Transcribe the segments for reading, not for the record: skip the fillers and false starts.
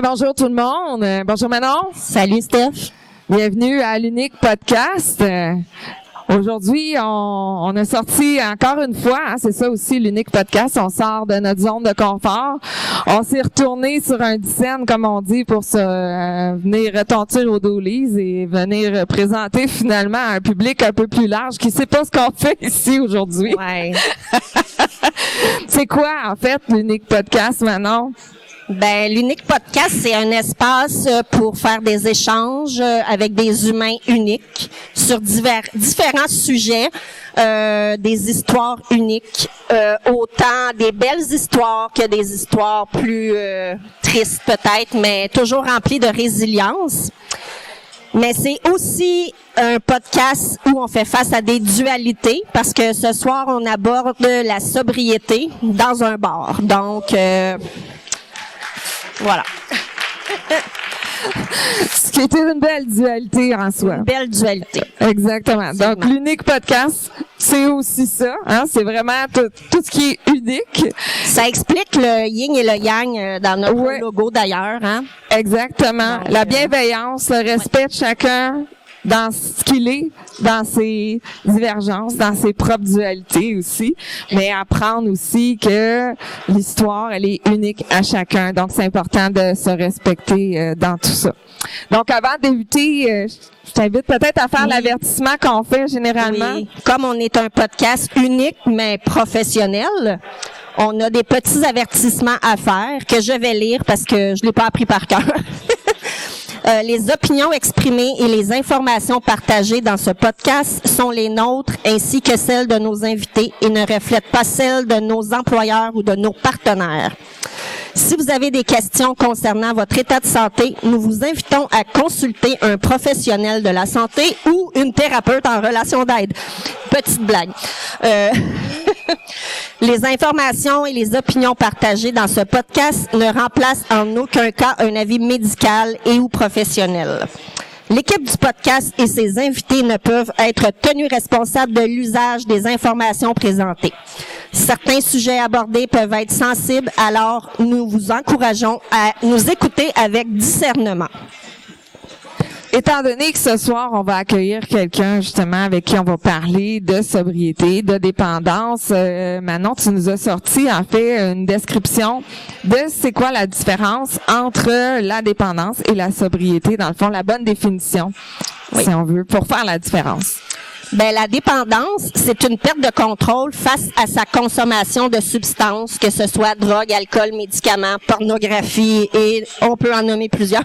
Bonjour tout le monde. Bonjour Manon. Salut Steph. Bienvenue à l'Unique Podcast. Aujourd'hui, on a sorti encore une fois, c'est ça aussi l'Unique Podcast, on sort de notre zone de confort. On s'est retourné sur un scène, comme on dit, pour se venir retentir aux Dollies et venir présenter finalement à un public un peu plus large qui sait pas ce qu'on fait ici aujourd'hui. Ouais. C'est quoi en fait l'Unique Podcast, Manon? L'Unique Podcast, c'est un espace pour faire des échanges avec des humains uniques sur différents sujets, des histoires uniques, autant des belles histoires que des histoires plus tristes peut-être, mais toujours remplies de résilience. Mais c'est aussi un podcast où on fait face à des dualités parce que ce soir, on aborde la sobriété dans un bar. Donc, voilà. Ce qui était une belle dualité en soi. Une belle dualité. Exactement. Donc, l'Unique Podcast, c'est aussi ça. Hein? C'est vraiment tout ce qui est unique. Ça explique le yin et le yang dans notre logo d'ailleurs. Hein? Exactement. Donc, la bienveillance, le respect de chacun dans ce qu'il est, dans ses divergences, dans ses propres dualités aussi, mais apprendre aussi que l'histoire, elle est unique à chacun. Donc, c'est important de se respecter dans tout ça. Donc, avant de débuter, je t'invite peut-être à faire l'avertissement qu'on fait généralement. Oui. Comme on est un podcast unique, mais professionnel, on a des petits avertissements à faire que je vais lire parce que je l'ai pas appris par cœur. Les opinions exprimées et les informations partagées dans ce podcast sont les nôtres ainsi que celles de nos invités et ne reflètent pas celles de nos employeurs ou de nos partenaires. Si vous avez des questions concernant votre état de santé, nous vous invitons à consulter un professionnel de la santé ou une thérapeute en relation d'aide. Petite blague. Les informations et les opinions partagées dans ce podcast ne remplacent en aucun cas un avis médical et ou professionnel. L'équipe du podcast et ses invités ne peuvent être tenus responsables de l'usage des informations présentées. Certains sujets abordés peuvent être sensibles, alors nous vous encourageons à nous écouter avec discernement. Étant donné que ce soir, on va accueillir quelqu'un justement avec qui on va parler de sobriété, de dépendance, Manon, tu nous as sorti en fait une description de c'est quoi la différence entre la dépendance et la sobriété, dans le fond, la bonne définition, si on veut, pour faire la différence. La dépendance, c'est une perte de contrôle face à sa consommation de substances, que ce soit drogue, alcool, médicaments, pornographie et on peut en nommer plusieurs.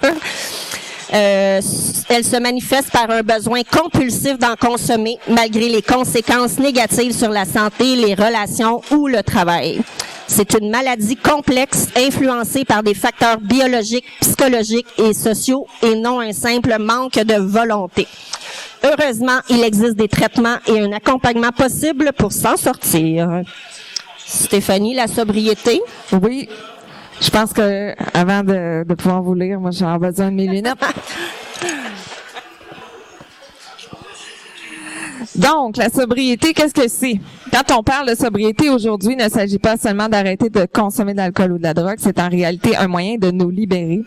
Elle se manifeste par un besoin compulsif d'en consommer malgré les conséquences négatives sur la santé, les relations ou le travail. C'est une maladie complexe influencée par des facteurs biologiques, psychologiques et sociaux et non un simple manque de volonté. Heureusement, il existe des traitements et un accompagnement possible pour s'en sortir. Stéphanie, la sobriété? Oui. Je pense que avant de pouvoir vous lire, moi, j'ai besoin de mes lunettes. Donc, la sobriété, qu'est-ce que c'est? Quand on parle de sobriété aujourd'hui, il ne s'agit pas seulement d'arrêter de consommer de l'alcool ou de la drogue, c'est en réalité un moyen de nous libérer,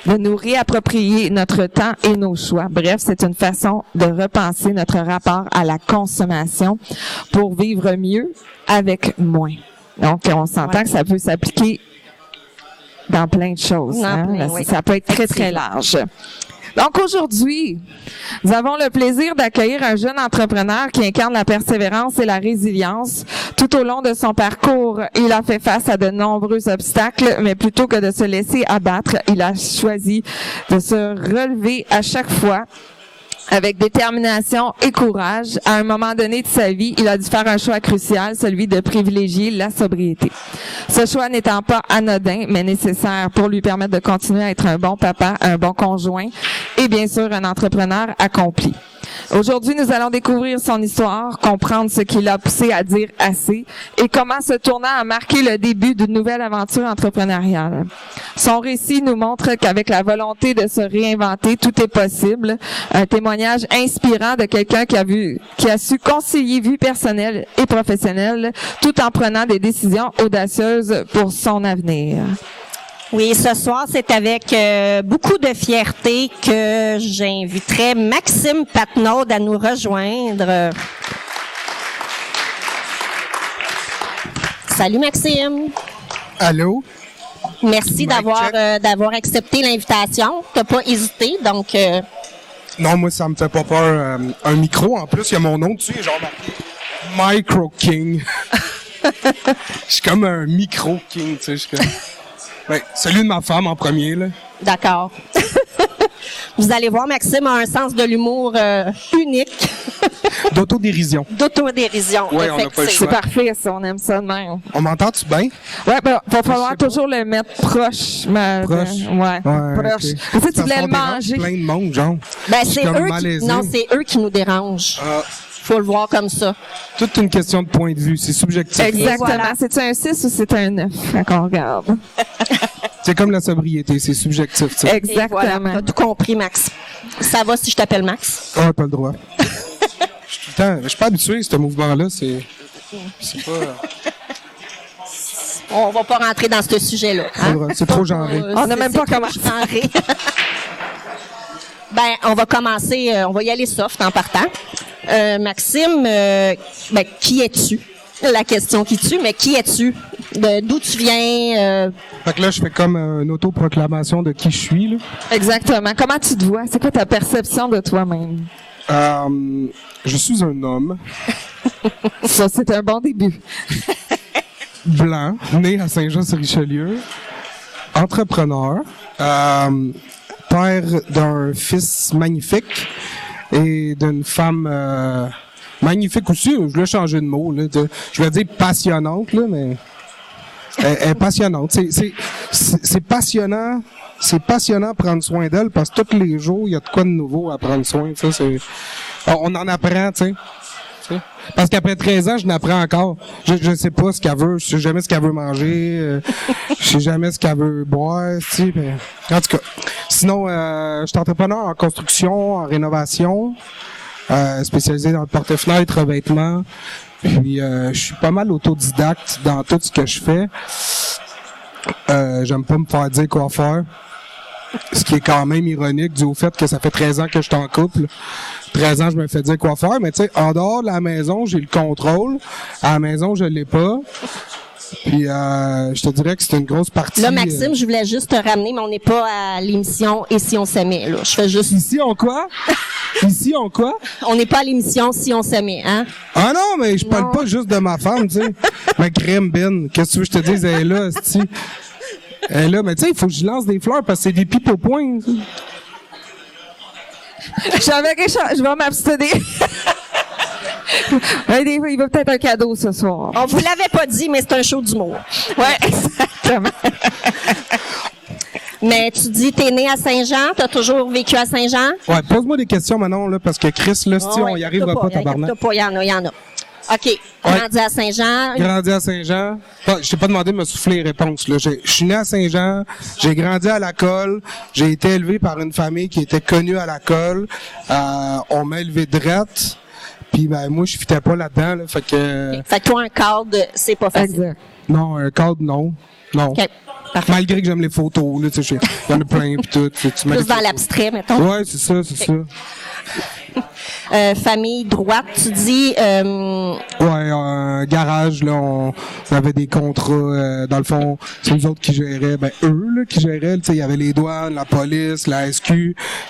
de nous réapproprier notre temps et nos choix. Bref, c'est une façon de repenser notre rapport à la consommation pour vivre mieux avec moins. Donc, on s'entend que ça peut s'appliquer dans plein de choses. Ça peut être très, très large. Donc, aujourd'hui, nous avons le plaisir d'accueillir un jeune entrepreneur qui incarne la persévérance et la résilience. Tout au long de son parcours, il a fait face à de nombreux obstacles, mais plutôt que de se laisser abattre, il a choisi de se relever à chaque fois avec détermination et courage. À un moment donné de sa vie, il a dû faire un choix crucial, celui de privilégier la sobriété. Ce choix n'étant pas anodin, mais nécessaire pour lui permettre de continuer à être un bon papa, un bon conjoint et bien sûr un entrepreneur accompli. Aujourd'hui, nous allons découvrir son histoire, comprendre ce qui l'a poussé à dire assez et comment ce tournant a marqué le début d'une nouvelle aventure entrepreneuriale. Son récit nous montre qu'avec la volonté de se réinventer, tout est possible. Un témoignage inspirant de quelqu'un qui a su concilier vie personnelle et professionnelle tout en prenant des décisions audacieuses pour son avenir. Oui, ce soir, c'est avec beaucoup de fierté que j'inviterai Maxime Patnaud à nous rejoindre. Salut Maxime. Allô? Merci d'avoir accepté l'invitation. T'as pas hésité, donc... Non, moi, ça me fait pas peur. Un micro, en plus, il y a mon nom dessus, genre marqué Micro King. Je suis comme un micro king, tu sais. Je suis comme... Ouais, celui de ma femme en premier, là. D'accord. Vous allez voir, Maxime a un sens de l'humour unique. D'autodérision. D'autodérision, Ouais, on n'a pas le C'est choix. parfait, ça. On aime ça de même. On m'entend-tu bien? Ouais, ben, va Je falloir sais pas. toujours le mettre proche. Proche? Ouais, proche. ok. Tu sais, tu Parce voulais qu'on le dérange manger. plein de monde, genre. Ben, Je suis c'est comme eux qui... malaisé. Non, c'est eux qui nous dérangent. Ah, Faut le voir comme ça. toute une question de point de vue, c'est subjectif. Exactement. voilà. C'est-tu un 6 ou c'est un 9 quand on regarde? C'est comme la sobriété, c'est subjectif, tu sais. Et Exactement. voilà, t'as tout compris, Max. Ça va si je t'appelle Max? Ah, pas le droit. Je suis pas habitué à ce mouvement-là, c'est pas... On va pas rentrer dans ce sujet-là. Pas le droit, c'est trop genré. On n'a même pas c'est trop commencé. genré. Ben, on va commencer, on va y aller soft en partant. Maxime, ben, qui es-tu? La question qui tue, mais qui es-tu? D'où tu viens? Fait que là, je fais comme une autoproclamation de qui je suis, là. Exactement. Comment tu te vois? C'est quoi ta perception de toi-même? Je suis un homme Ça, c'est un bon début. blanc, né à Saint-Jean-sur-Richelieu, entrepreneur, père d'un fils magnifique et d'une femme magnifique aussi. Je voulais changer de mot, là. Je voulais dire passionnante, là, mais elle est passionnante. C'est passionnant. C'est passionnant de prendre soin d'elle parce que tous les jours, il y a de quoi de nouveau à prendre soin. Ça, on en apprend, tu sais. Parce qu'après 13 ans, je n'apprends encore. Je sais pas ce qu'elle veut. Je sais jamais ce qu'elle veut manger. Je sais jamais ce qu'elle veut boire. Tu sais, mais... En tout cas. Sinon, je suis entrepreneur en construction, en rénovation, spécialisé dans le porte-fenêtre, revêtement. Puis, je suis pas mal autodidacte dans tout ce que je fais. J'aime pas me faire dire quoi faire. Ce qui est quand même ironique dû au fait que ça fait 13 ans que je suis en couple. 13 ans, je me fais dire quoi faire, mais tu sais, en dehors de la maison, j'ai le contrôle. À la maison, je l'ai pas. Puis, je te dirais que c'est une grosse partie. Là, Maxime, je voulais juste te ramener, mais on n'est pas à l'émission « Et si on s'aimait », là. Je fais juste... Ici, on quoi? Ici, on quoi? On n'est pas à l'émission « Si on s'aimait », hein? Ah non, mais je parle pas juste de ma femme, tu sais. Ma crème Ben, qu'est-ce que tu veux que je te dise? Elle est là, c'ti. Elle est là, mais tu sais, il faut que je lance des fleurs parce que c'est des pipes au point. J'avais quelque chose. Je vais m'abstenir. Il va peut-être un cadeau ce soir. On vous l'avait pas dit, mais c'est un show d'humour. Ouais, exactement. Mais tu dis, t'es né à Saint-Jean, t'as toujours vécu à Saint-Jean? Ouais, pose-moi des questions maintenant, là, parce que Chris, là, si on y arrivera pas, tabarnak. Il y en a. OK. Grandi à Saint-Jean. Grandi à Saint-Jean. Ah, je t'ai pas demandé de me souffler les réponses, là. Je suis né à Saint-Jean. J'ai grandi à la colle. J'ai été élevé par une famille qui était connue à la colle. On m'a élevé drette. Puis, ben, moi, je fitais pas là-dedans, là. Fait que... Fait que toi, un cadre, c'est pas facile. Exact. Non, un cadre, non. Non. OK. Parfait. Malgré que j'aime les photos, là, tu sais, il y en a plein pis tout. Tu mets Plus des dans photos. l'abstrait, mettons. Ouais, c'est ça. Famille droite, tu dis... Ouais, un garage, là, on avait des contrats, dans le fond, c'est nous autres qui géraient, ben, eux, là, qui géraient, tu sais, il y avait les douanes, la police, la SQ,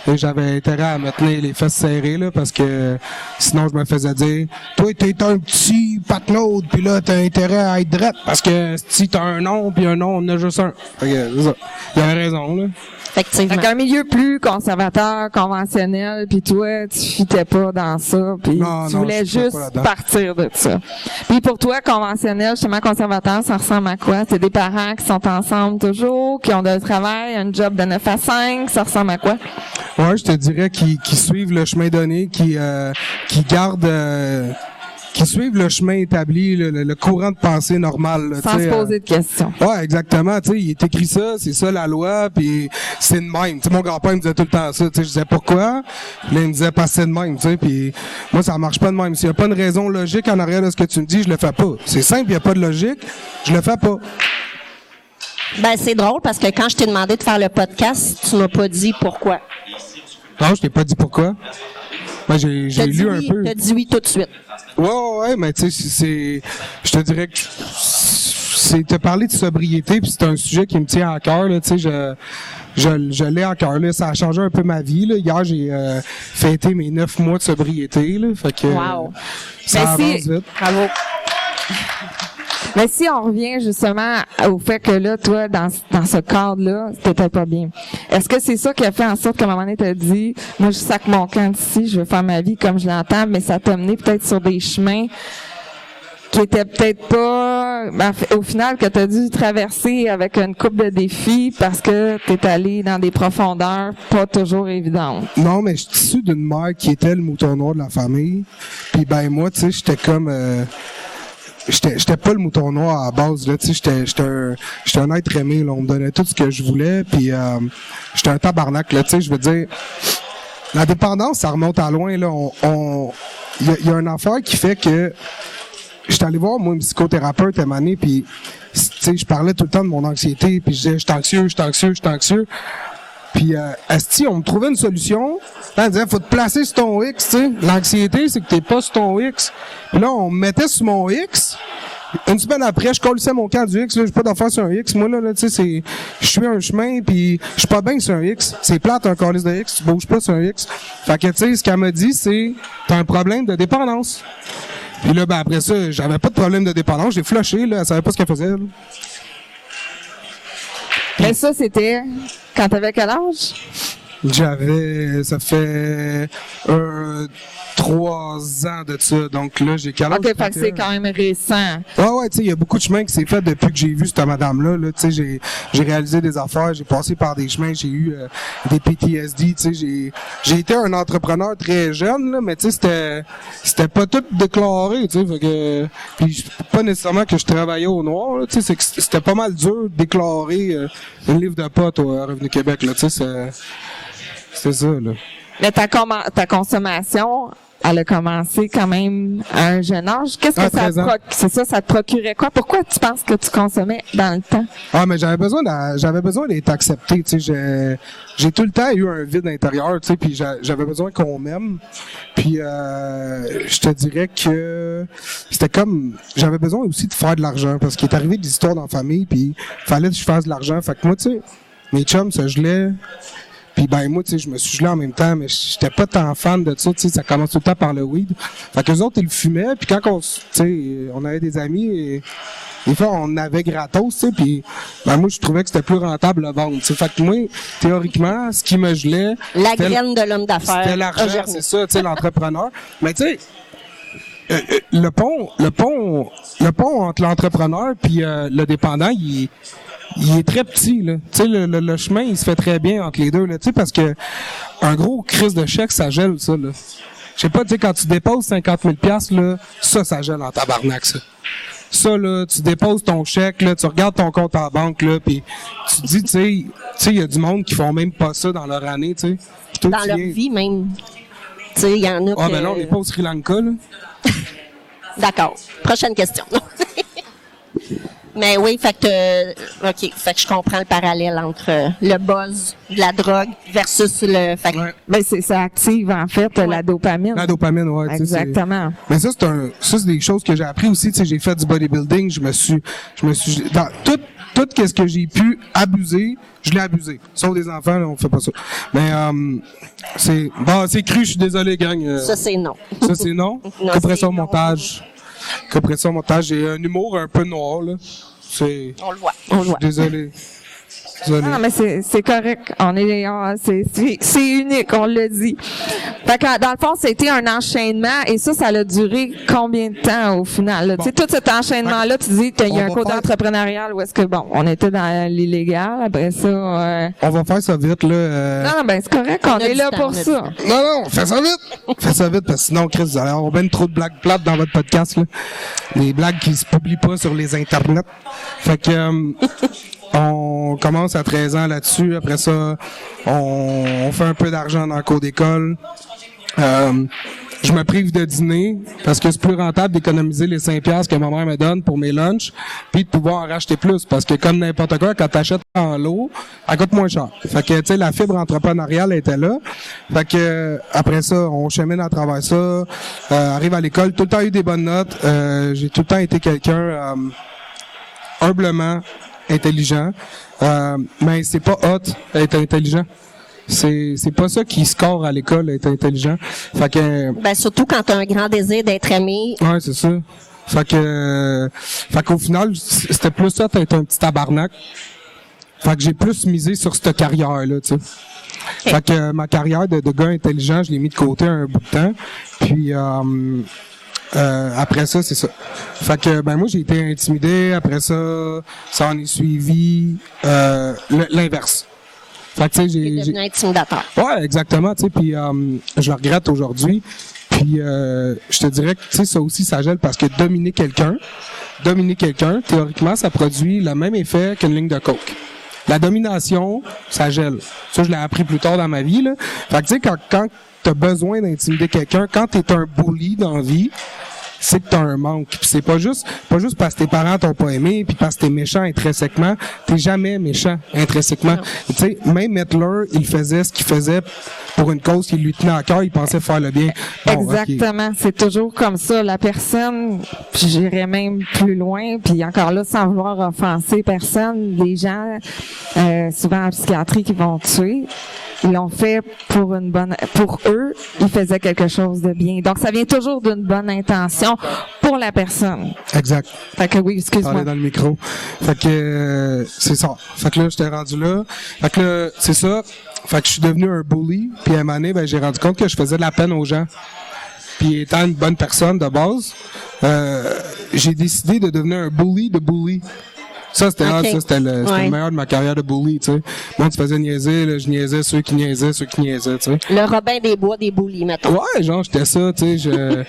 et j'avais intérêt à me tenir les fesses serrées, là, parce que sinon, je me faisais dire, toi, t'es un petit patnaud, puis là, t'as intérêt à être drette, parce que si t'as un nom, puis un nom, on en a juste un. Fait que, c'est ça. Il avait raison, là. Effectivement. Fait qu'un milieu plus conservateur, conventionnel, puis toi, tu fitais pas dans ça, puis Non, tu non, voulais je fitais juste pas là-dedans. partir de ça. Puis pour toi, conventionnel, justement conservateur, ça ressemble à quoi? C'est des parents qui sont ensemble toujours, qui ont de travail, un job de 9 à 5, ça ressemble à quoi? Ouais, je te dirais qu'ils suivent le chemin donné, qui gardent... qui suivent le chemin établi, le courant de pensée normal. Là, Sans tu sais, se poser de questions. Ouais, exactement. Tu sais, il est écrit ça, c'est ça la loi, puis c'est de même. Tu sais, mon grand-père me disait tout le temps ça. Tu sais, je disais pourquoi, puis là il me disait pas c'est de même. Tu sais, puis moi ça marche pas de même. S'il y a pas une raison logique en arrière de ce que tu me dis, je le fais pas. C'est simple, il y a pas de logique, je le fais pas. Ben, c'est drôle parce que quand je t'ai demandé de faire le podcast, tu m'as pas dit pourquoi. Non, je t'ai pas dit pourquoi. Moi, j'ai lu un peu. T'as dit oui tout de suite. Ouais, mais tu sais, je te dirais que t'as parlé de sobriété, puis c'est un sujet qui me tient à cœur, là, tu sais, je l'ai à cœur, là, ça a changé un peu ma vie, là. Hier, j'ai fêté mes 9 mois de sobriété, là, fait que Wow. ça avance vite. Bravo. Mais si on revient justement au fait que là, toi, dans ce cadre-là, t'étais pas bien. Est-ce que c'est ça qui a fait en sorte qu'à un moment donné, t'as dit, moi, je sac mon camp d'ici, je veux faire ma vie comme je l'entends, mais ça t'a mené peut-être sur des chemins qui étaient peut-être pas, au final, que t'as dû traverser avec une couple de défis parce que t'es allé dans des profondeurs pas toujours évidentes. Non, mais je suis issu d'une mère qui était le mouton noir de la famille. Puis ben moi, tu sais, j'étais comme j'étais pas le mouton noir à la base, là, tu sais, j'étais un être aimé, là, on me donnait tout ce que je voulais, puis j'étais un tabarnak, là, tu sais, je veux dire, la dépendance, ça remonte à loin, là, il y a une affaire qui fait que j'étais allé voir, moi, une psychothérapeute à un moment donné, puis, tu sais, je parlais tout le temps de mon anxiété, puis je disais, je suis anxieux. Puis, asti, on me trouvait une solution. Là, on disait, faut te placer sur ton X, tu sais. L'anxiété, c'est que t'es pas sur ton X. Puis là, on me mettait sur mon X. Une semaine après, je collissais mon camp du X, là, j'ai pas d'affaire sur un X. Moi, là, tu sais, je suis un chemin, puis je suis pas bien sur un X. C'est plate, un calice de X, tu bouges pas sur un X. Fait que, tu sais, ce qu'elle m'a dit, c'est, t'as un problème de dépendance. Puis là, ben, après ça, j'avais pas de problème de dépendance, j'ai flushé, là, elle savait pas ce qu'elle faisait, là. Mais ça, c'était quand t'avais quel âge? Ça fait 3 ans de ça, donc là, j'ai quel âge? OK, fait que c'est quand même récent. Ouais, tu sais, il y a beaucoup de chemins qui s'est fait depuis que j'ai vu cette madame-là, là, tu sais, j'ai réalisé des affaires, j'ai passé par des chemins, j'ai eu des PTSD, tu sais, j'ai été un entrepreneur très jeune, là, mais tu sais, c'était pas tout déclaré, tu sais, fait que, puis pas nécessairement que je travaillais au noir, là, tu sais, c'était pas mal dur de déclarer un livre de potes au Revenu Québec, là, tu sais, c'est ça, là. Mais ta consommation, elle a commencé quand même à un jeune âge. Qu'est-ce que ça te procurait quoi? Pourquoi tu penses que tu consommais dans le temps? Ah, mais j'avais besoin d'être accepté, tu sais, j'ai tout le temps eu un vide intérieur, tu sais, puis j'avais besoin qu'on m'aime. Puis je te dirais que c'était comme j'avais besoin aussi de faire de l'argent parce qu'il est arrivé des histoires dans la famille, puis fallait que je fasse de l'argent. Fait que moi, tu sais, mes chums se gelaient. Puis ben moi, tu sais, je me suis gelé en même temps, mais j'étais pas tant fan de ça, tu sais, ça commence tout le temps par le weed. Fait que les autres, ils le fumaient, puis quand on avait des amis, et des fois, on avait gratos, tu sais, puis ben moi, je trouvais que c'était plus rentable le vendre, tu sais. Fait que moi, théoriquement, ce qui me gelait... La graine de l'homme d'affaires. C'était l'argent, c'est ça, tu sais, l'entrepreneur. Mais tu sais, le pont entre l'entrepreneur puis le dépendant, il est très petit, là. Tu sais, le chemin, il se fait très bien entre les deux, là. Tu sais, parce que un gros crise de chèque, ça gèle, ça, là. Je sais pas, tu sais, quand tu déposes 50 000 $, là, ça gèle en tabarnak, ça. Ça, là, tu déposes ton chèque, là, tu regardes ton compte en banque, là, puis tu te dis, tu sais, il y a du monde qui font même pas ça dans leur année, tu sais. Dans leur vie, même. Tu sais, il y en a Ah, ben là, on n'est pas au Sri Lanka, là. D'accord. Prochaine question. Mais oui, fait que je comprends le parallèle entre le buzz de la drogue versus le... Ouais. Ben, ça active, en fait, la dopamine. La dopamine, ouais. Exactement. Mais ça, c'est des choses que j'ai appris aussi, tu sais, j'ai fait du bodybuilding, je me suis, dans tout ce que j'ai pu abuser, je l'ai abusé. Sauf des enfants, là, on fait pas ça. Mais, c'est cru, je suis désolé, gang. Ça, c'est non. Ça, c'est non. Non, Compression c'est montage. Compression montage. J'ai un humour un peu noir, là. On le voit. Désolé. Non, mais c'est correct. C'est unique, on l'a dit. Fait que, dans le fond, c'était un enchaînement et ça a duré combien de temps au final? Bon. Tu sais, tout cet enchaînement-là, tu dis qu'il y a un code entrepreneurial où est-ce que, bon, on était dans l'illégal, après ça... On va faire ça vite, là. Non, ben c'est correct, on est là pour ça. Non, fais ça vite! Fais ça vite, parce que sinon, Chris, vous allez avoir bien trop de blagues plates dans votre podcast, là. Des blagues qui se publient pas sur les internets. Fait que... on commence à 13 ans là-dessus. Après ça, on fait un peu d'argent dans le cours d'école. je me prive de dîner parce que c'est plus rentable d'économiser les 5 piastres que ma mère me donne pour mes lunchs, puis de pouvoir en racheter plus. Parce que comme n'importe quoi, quand t'achètes en lot, elle coûte moins cher. Fait que, tu sais, la fibre entrepreneuriale était là. Fait que, après ça, on chemine à travers ça, arrive à l'école, tout le temps eu des bonnes notes. J'ai tout le temps été quelqu'un humblement intelligent. Mais c'est pas hot être intelligent. C'est pas ça qui score à l'école, être intelligent. Fait que surtout quand tu as un grand désir d'être aimé. ouais, c'est ça. Fait qu'au final, c'était plus ça d'être un petit tabarnak. Fait que j'ai plus misé sur cette carrière-là, tu sais. Okay. Fait que ma carrière de gars intelligent, je l'ai mis de côté un bout de temps. Puis après ça, c'est ça. Fait que moi j'ai été intimidé. Après ça, ça en est suivi l'inverse. Fait que tu sais, j'ai devenu intimidateur. Ouais, exactement, tu sais, puis je le regrette aujourd'hui. Puis je te dirais que tu sais ça aussi ça gèle parce que dominer quelqu'un, théoriquement, ça produit le même effet qu'une ligne de coke. La domination, ça gèle. Ça, je l'ai appris plus tard dans ma vie, là. Fait que tu sais, quand t'as besoin d'intimider quelqu'un, quand t'es un bully dans la vie, c'est que t'as un manque. Puis c'est pas juste parce que tes parents t'ont pas aimé, puis parce que t'es méchant intrinsèquement. T'es jamais méchant intrinsèquement. Tu sais, même Hitler, il faisait ce qu'il faisait pour une cause qui lui tenait à cœur, il pensait faire le bien. Bon, exactement. Okay. C'est toujours comme ça. La personne, puis j'irais même plus loin, puis encore là, sans vouloir offenser personne, les gens, souvent en psychiatrie, qui vont tuer, ils l'ont fait pour eux, ils faisaient quelque chose de bien. Donc, ça vient toujours d'une bonne intention pour la personne. Exact. Fait que oui, excuse-moi. Parler dans le micro. Fait que, c'est ça. Fait que là, j'étais rendu là. Fait que là, c'est ça. Fait que je suis devenu un bully. Puis à un moment donné, j'ai rendu compte que je faisais de la peine aux gens. Puis étant une bonne personne de base, j'ai décidé de devenir un bully de bully. Ça, c'était le meilleur de ma carrière de bully, tu sais. Moi, tu faisais niaiser, là, je niaisais ceux qui niaisaient, tu sais. Le Robin des Bois des bullies, mettons. Ouais, genre, j'étais ça, tu sais.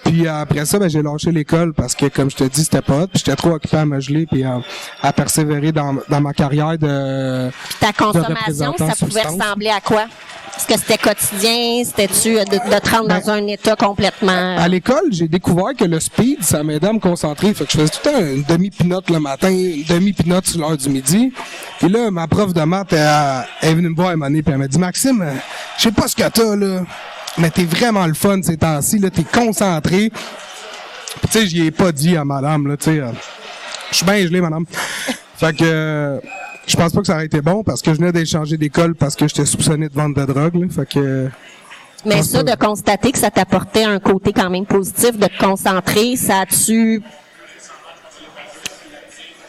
Puis après ça, j'ai lâché l'école parce que, comme je te dis, c'était pas hot. Puis j'étais trop occupé à me geler puis à persévérer dans ma carrière de ta consommation, ça pouvait ressembler à quoi? Est-ce que c'était quotidien? C'était-tu de te rendre dans un état complètement... À l'école, j'ai découvert que le speed, ça m'aidait à me concentrer. Fait que je faisais tout le temps une demi-pinotte le matin, une demi-pinotte sur l'heure du midi. Puis là, ma prof de maths, elle est venue me voir un moment donné, puis elle m'a dit « Maxime, je sais pas ce que t'as, là, mais t'es vraiment le fun ces temps-ci, là, t'es concentré. » Puis tu sais, j'y ai pas dit à madame, là, tu sais, je suis bien gelé, madame. Fait que... je pense pas que ça aurait été bon parce que je venais d'échanger d'école parce que j'étais soupçonné de vente de drogue, là. Fait que... Mais ça, de constater que ça t'apportait un côté quand même positif, de te concentrer, ça a-tu...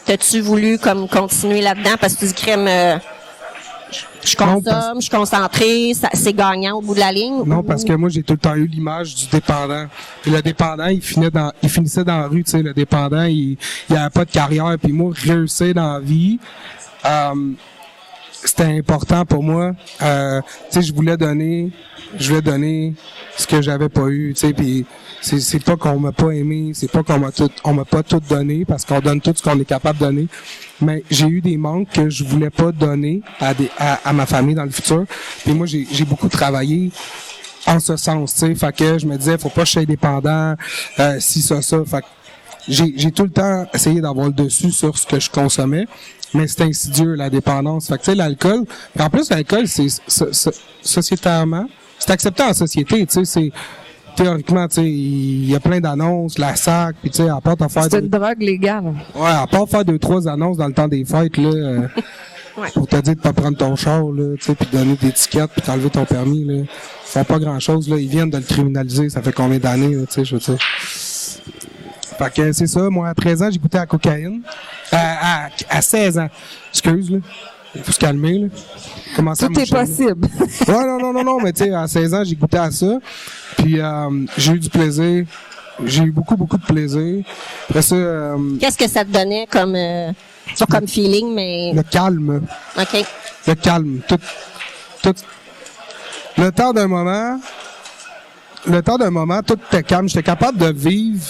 T'as-tu voulu comme continuer là-dedans parce que tu dis crème... je consomme, je suis concentré, c'est gagnant au bout de la ligne? Non, parce que moi, j'ai tout le temps eu l'image du dépendant. Puis le dépendant, il finissait dans la rue, tu sais. Le dépendant, il avait pas de carrière. Puis moi, réussir dans la vie... c'était important pour moi. Tu sais, je voulais donner ce que j'avais pas eu, tu sais, puis c'est pas qu'on m'a pas aimé, c'est pas on m'a pas tout donné parce qu'on donne tout ce qu'on est capable de donner. Mais j'ai eu des manques que je voulais pas donner à ma famille dans le futur. Puis moi j'ai beaucoup travaillé en ce sens, tu sais, fait que je me disais faut pas que je sois dépendant, si ça. Fait que j'ai tout le temps essayé d'avoir le dessus sur ce que je consommais. Mais c'est insidieux, la dépendance. Fait que, tu sais, l'alcool... En plus, l'alcool, c'est sociétairement... C'est accepté en société, tu sais, c'est... Théoriquement, tu sais, il y a plein d'annonces, la SAC, puis tu sais, à part t'en faire... C'est une drogue légale. Ouais, à part faire 2-3 annonces dans le temps des fêtes, là, pour te dire de pas prendre ton char, là, tu sais, puis donner des tickets, puis t'enlever ton permis, là. Ils font pas grand-chose, là. Ils viennent de le criminaliser, ça fait combien d'années, tu sais, je veux dire... Fait que c'est ça, moi, à 13 ans, j'ai goûté à la cocaïne. À 16 ans. Excuse, là. Il faut se calmer, là. Tout est possible. Ouais, non, mais tu sais, à 16 ans, j'ai goûté à ça. Puis, j'ai eu du plaisir. J'ai eu beaucoup de plaisir. Après ça... Qu'est-ce que ça te donnait comme feeling, mais... Le calme. OK. Le calme. Tout... Le temps d'un moment, tout était calme. J'étais capable de vivre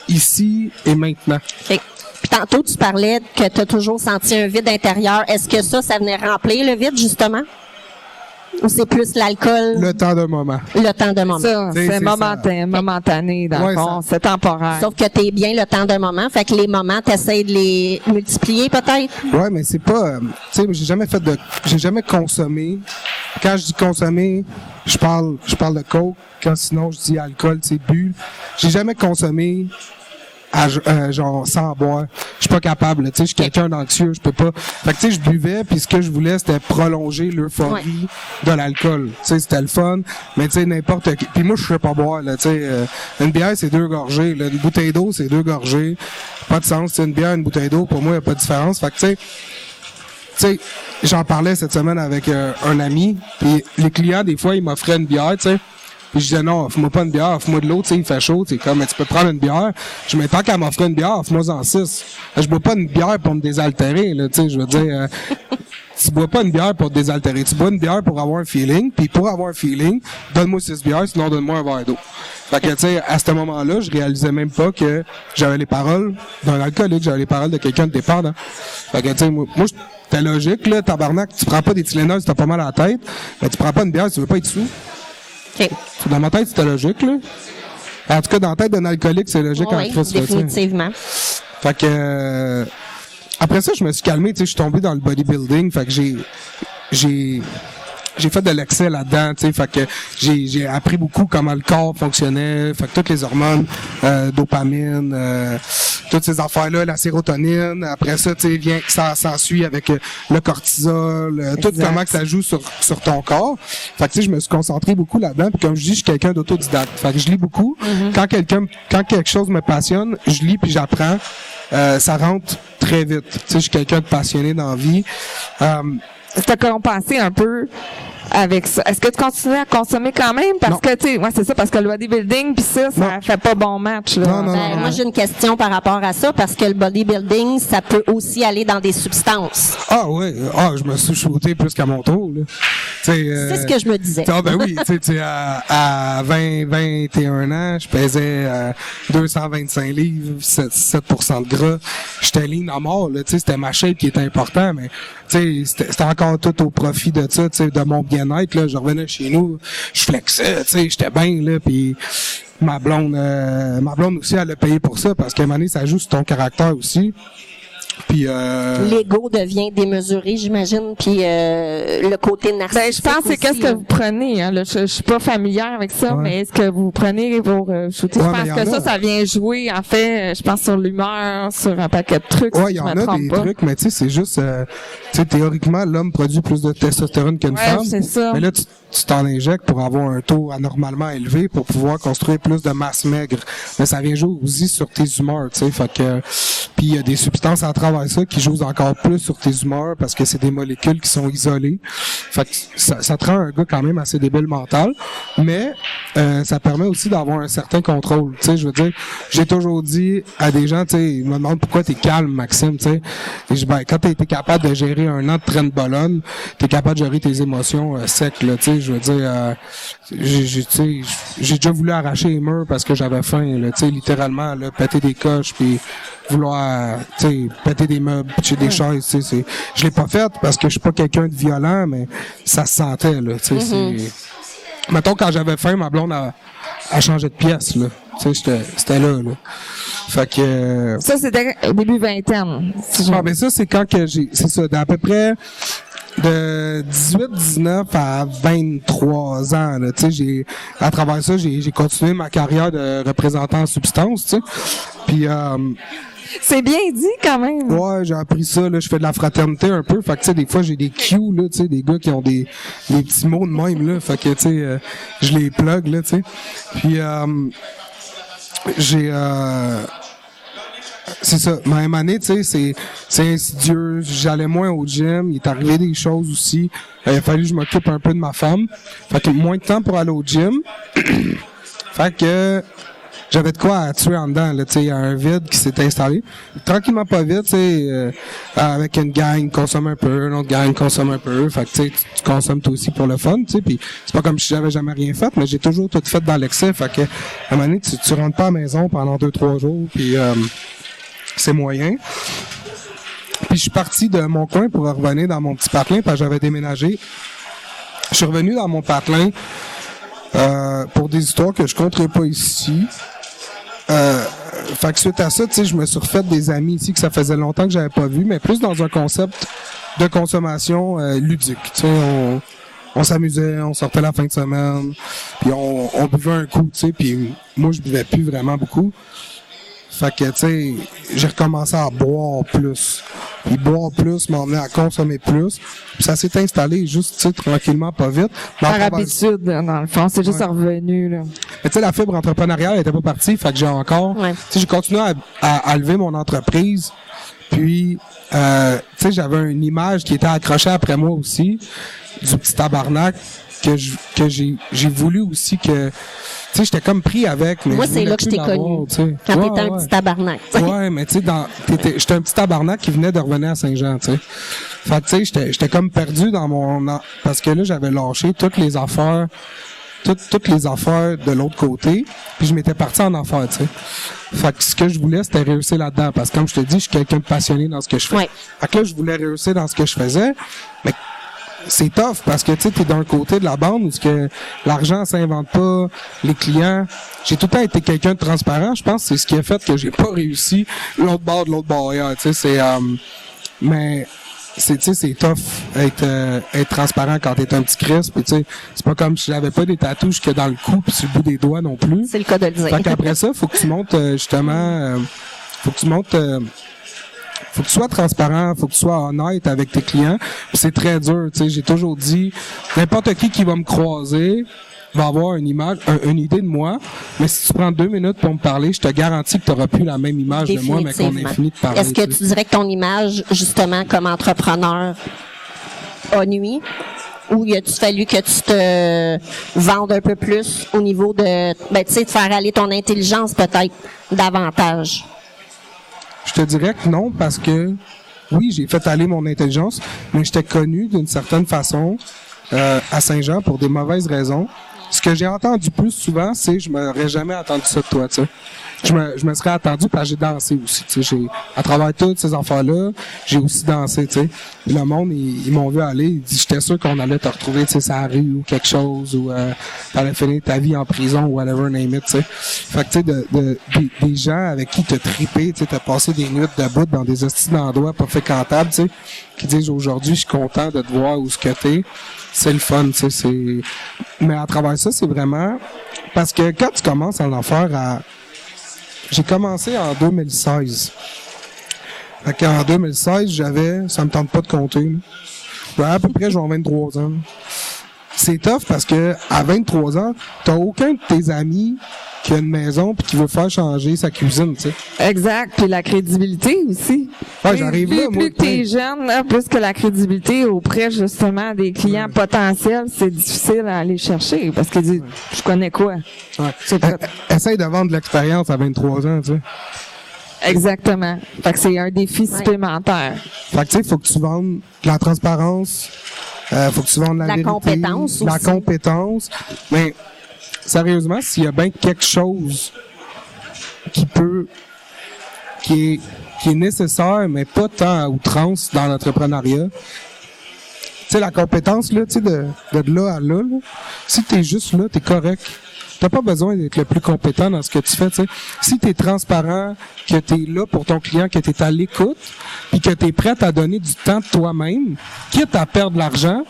ici et maintenant. OK. Puis tantôt, tu parlais que tu as toujours senti un vide intérieur. Est-ce que ça venait remplir le vide, justement? Ou c'est plus l'alcool, Le temps d'un moment. le temps d'un moment? Ça, T'sais, c'est c'est momentané, dans Ouais, le fond. C'est temporaire. Sauf que t'es bien le temps d'un moment, fait que les moments, t'essayes de les multiplier peut-être? Ouais, mais c'est pas, tu sais, j'ai jamais consommé. Quand je dis consommer, je parle de coke. Quand sinon je dis alcool, c'est bu. J'ai jamais consommé genre sans boire. Je suis pas capable, tu sais, je suis quelqu'un d'anxieux, je peux pas. Fait que tu sais, je buvais puis ce que je voulais c'était prolonger l'euphorie de l'alcool. Tu sais, c'était le fun, mais tu sais n'importe qui. Puis moi je sais pas boire là, tu sais, une bière c'est 2 gorgées, là, une bouteille d'eau c'est 2 gorgées. Pas de sens, c'est une bière, une bouteille d'eau, pour moi il y a pas de différence. Fait que tu sais, j'en parlais cette semaine avec un ami, puis les clients des fois ils m'offraient une bière, tu sais. Puis je disais non, offre-moi pas une bière, offre-moi de l'eau, tu sais, il fait chaud, tu sais, comme, mais tu peux prendre une bière. Je me dis, tant qu'elle m'offre une bière, offre-moi-en 6. Je bois pas une bière pour me désaltérer, là, tu sais, je veux dire, tu bois pas une bière pour te désaltérer, tu bois une bière pour avoir un feeling, puis pour avoir un feeling, donne-moi 6 bières, sinon donne-moi un verre d'eau. Fait que, tu sais, à ce moment-là, je réalisais même pas que j'avais les paroles d'un alcoolique, j'avais les paroles de quelqu'un de dépendant. Fait que, tu sais, moi, c'était logique, là, tabarnak, tu prends pas des Tylenol si t'as pas mal à la tête, mais tu prends pas une bière si tu veux pas être sous. OK. Dans ma tête, c'était logique, là. En tout cas, dans la tête d'un alcoolique, c'est logique en Oui, Christ, là, définitivement. fait que après ça, je me suis calmé, tu sais, je suis tombé dans le bodybuilding, fait que j'ai fait de l'excès là-dedans, tu sais, fait que j'ai appris beaucoup comment le corps fonctionnait, fait que toutes les hormones, dopamine, toutes ces affaires-là, la sérotonine, après ça, tu sais, ça s'ensuit avec le cortisol, tout comment que ça joue sur ton corps. Fait que tu sais, je me suis concentré beaucoup là-dedans, puis comme je dis, je suis quelqu'un d'autodidacte. Fait que je lis beaucoup. Quand quelque chose me passionne, je lis puis j'apprends. Ça rentre très vite. Tu sais, je suis quelqu'un de passionné dans la vie. T'as compensé un peu avec ça. Est-ce que tu continues à consommer quand même? Parce Non. que, tu sais, ouais, c'est ça, parce que le bodybuilding, puis ça fait pas bon match, là. Non. Moi, j'ai une question par rapport à ça, parce que le bodybuilding, ça peut aussi aller dans des substances. Ah ouais, je me suis shooté plus qu'à mon tour, là. C'est ce que je me disais. Ah ben oui, tu sais, à 21 ans, je pesais 225 livres, 7% de gras. J'étais lean à mort, là, tu sais, c'était ma shape qui était important, mais tu sais, c'était encore tout au profit de ça, tu sais, de mon bien-être, là. Je revenais chez nous, je flexais, tu sais, j'étais bien, là, puis ma blonde aussi, elle a payé pour ça, parce qu'à un moment donné, ça joue sur ton caractère aussi. Puis L'ego devient démesuré, j'imagine, puis le côté narcissique. Ben, je pense que c'est aussi, qu'est-ce que vous prenez, hein. Là, je suis pas familière avec ça, Ouais. mais est-ce que vous prenez pour shooter? Ouais, Je mais pense y en que a. ça vient jouer, en fait, je pense sur l'humeur, sur un paquet de trucs. ouais, si il y je en me a trompe des pas. trucs, mais tu sais, c'est juste, tu sais, théoriquement, l'homme produit plus de testostérone qu'une Ouais, femme. c'est ça. Mais là, tu t'en injectes pour avoir un taux anormalement élevé pour pouvoir construire plus de masse maigre. Mais ça vient jouer aussi sur tes humeurs, tu sais. Fait que, puis il y a des substances à travers ça qui jouent encore plus sur tes humeurs parce que c'est des molécules qui sont isolées. Fait que ça te rend un gars quand même assez débile mental. Mais ça permet aussi d'avoir un certain contrôle. Tu sais, je veux dire, j'ai toujours dit à des gens, tu sais, ils me demandent pourquoi t'es calme, Maxime, tu sais. Et je dis, ben, quand t'as été capable de gérer un an de train de ballonne, t'es capable de gérer tes émotions secs, là, tu sais. Je veux dire, j'ai déjà voulu arracher les murs parce que j'avais faim, là, tu sais, littéralement, là, péter des coches, puis vouloir, tu sais, péter des meubles, pitcher des chaises, tu sais, je l'ai pas fait parce que je suis pas quelqu'un de violent, mais ça se sentait, là, tu sais, mettons, quand j'avais faim, ma blonde a changé de pièce, là, tu sais, c'était là. Fait que... Ça, c'était au début vingtaine. Si je- Ah, ben ça, c'est quand que c'est ça, d'à peu près de 18-19 à 23 ans, là, tu sais, à travers ça, j'ai continué ma carrière de représentant en substance, tu sais. Puis, C'est bien dit, quand même. ouais, j'ai appris ça, là, je fais de la fraternité un peu, fait que, tu sais, des fois, j'ai des cues, là, tu sais, des gars qui ont des petits mots de même, là, fait que, tu sais, je les plug, là, tu sais. Puis, c'est ça. Ma même année, tu sais, c'est insidieux. J'allais moins au gym. Il est arrivé des choses aussi. Il a fallu que je m'occupe un peu de ma femme. Fait que moins de temps pour aller au gym. Fait que j'avais de quoi à tuer en dedans, là, tu sais, il y a un vide qui s'est installé. Tranquillement pas vite, tu sais, avec une gang consomme un peu, une autre gang consomme un peu. Fait que, tu sais, tu consommes toi aussi pour le fun, tu sais, puis c'est pas comme si j'avais jamais rien fait, mais j'ai toujours tout fait dans l'excès. Fait que, à un moment donné, tu rentres pas à la maison pendant 2-3 jours, puis c'est moyen. Puis je suis parti de mon coin pour revenir dans mon petit patelin parce que j'avais déménagé Je suis revenu dans mon patelin pour des histoires que je compterai pas ici. Fait que suite à ça, tu sais, je me suis refait des amis ici que ça faisait longtemps que j'avais pas vu, mais plus dans un concept de consommation ludique. Tu sais, on s'amusait, on sortait la fin de semaine, puis on buvait un coup, tu sais, puis moi je buvais plus vraiment beaucoup. Fait que, tu sais, j'ai recommencé à boire plus. Puis boire plus m'a emmené à consommer plus. Puis ça s'est installé juste, tu sais, tranquillement, pas vite. Par habitude, dans le fond, c'est juste revenu, là. Mais tu sais, la fibre entrepreneuriale elle était pas partie, fait que j'ai encore... Tu sais, j'ai continué à lever mon entreprise. Puis, tu sais, j'avais une image qui était accrochée après moi aussi, du petit tabarnak, que j'ai voulu aussi que... Tu sais, j'étais comme pris avec. Mais moi, c'est là que je t'ai connu. Quand t'étais un petit tabarnak. Ouais, mais tu sais, j'étais un petit tabarnak qui venait de revenir à Saint-Jean, tu sais. Fait que tu sais, j'étais comme perdu dans parce que là, j'avais lâché toutes les affaires de l'autre côté, puis je m'étais parti en affaires, tu sais. Fait que ce que je voulais, c'était réussir là-dedans, parce que comme je te dis, je suis quelqu'un de passionné dans ce que je fais. Ouais. Fait que là, je voulais réussir dans ce que je faisais, mais c'est tough parce que tu sais, t'es d'un côté de la bande où que l'argent s'invente pas, les clients. J'ai tout le temps été quelqu'un de transparent. Je pense que c'est ce qui a fait que j'ai pas réussi l'autre bord de l'autre barrière. Tu sais, c'est mais c'est tough être transparent quand t'es un petit Chris. Puis tu sais, c'est pas comme si j'avais pas des tatous jusque dans le cou puis sur le bout des doigts non plus. C'est le cas de le dire. Fait qu'après ça, faut que tu montes justement, faut que tu sois transparent, faut que tu sois honnête avec tes clients. Puis c'est très dur, tu sais, j'ai toujours dit, n'importe qui va me croiser va avoir une image, une idée de moi, mais si tu prends 2 minutes pour me parler, je te garantis que tu n'auras plus la même image de moi, mais qu'on ait fini de parler. Est-ce que tu dirais que ton image, justement, comme entrepreneur, a nuit? Ou y a-tu fallu que tu te vendes un peu plus au niveau de, tu sais, de faire aller ton intelligence peut-être davantage? Je te dirais que non, parce que oui, j'ai fait aller mon intelligence, mais j'étais connu d'une certaine façon à Saint-Jean pour des mauvaises raisons. Ce que j'ai entendu plus souvent, c'est je m'aurais jamais attendu ça de toi, tu sais. Je me serais attendu parce que j'ai dansé aussi, tu sais. À travers toutes ces affaires-là, j'ai aussi dansé, tu sais. Le monde, ils m'ont vu aller, ils disent j'étais sûr qu'on allait te retrouver, tu sais, sur la rue ou quelque chose, ou t'allais finir ta vie en prison ou whatever, name it, tu sais. Fait que, tu sais, des gens avec qui t'as trippé, tu sais, t'as passé des nuits debout dans des hosties d'endroits pas fréquentables, tu sais, qui disent aujourd'hui, je suis content de te voir où ce que t'es. C'est le fun, tu sais, mais à travers ça, c'est vraiment... Parce que quand tu commences en affaires J'ai commencé en 2016. Fait qu'en 2016, ça me tente pas de compter, là. Ouais, à peu près, j'ai 23 ans. C'est tough parce que à 23 ans, t'as aucun de tes amis qui a une maison puis qui veut faire changer sa cuisine, tu sais. Exact. Puis la crédibilité aussi. Ouais, j'arrive là, moi. Plus que t'es jeune, là, plus que la crédibilité auprès, justement, des clients potentiels, c'est difficile à aller chercher parce qu'ils disent, je connais quoi. Ouais. Essaye de vendre de l'expérience à 23 ans, tu sais. Exactement. Fait que c'est un défi supplémentaire. Fait que tu sais, faut que tu vendes de la transparence, faut que tu vendes la vérité, compétence la aussi. compétence. Mais sérieusement, s'il y a bien quelque chose qui est nécessaire, mais pas tant à outrance dans l'entrepreneuriat, tu sais, la compétence, là, tu sais, de là à là, si t'es juste là, t'es correct. T'as pas besoin d'être le plus compétent dans ce que tu fais, tu sais. Si t'es transparent, que t'es là pour ton client, que t'es à l'écoute, puis que t'es prêt à donner du temps de toi-même, quitte à perdre de l'argent,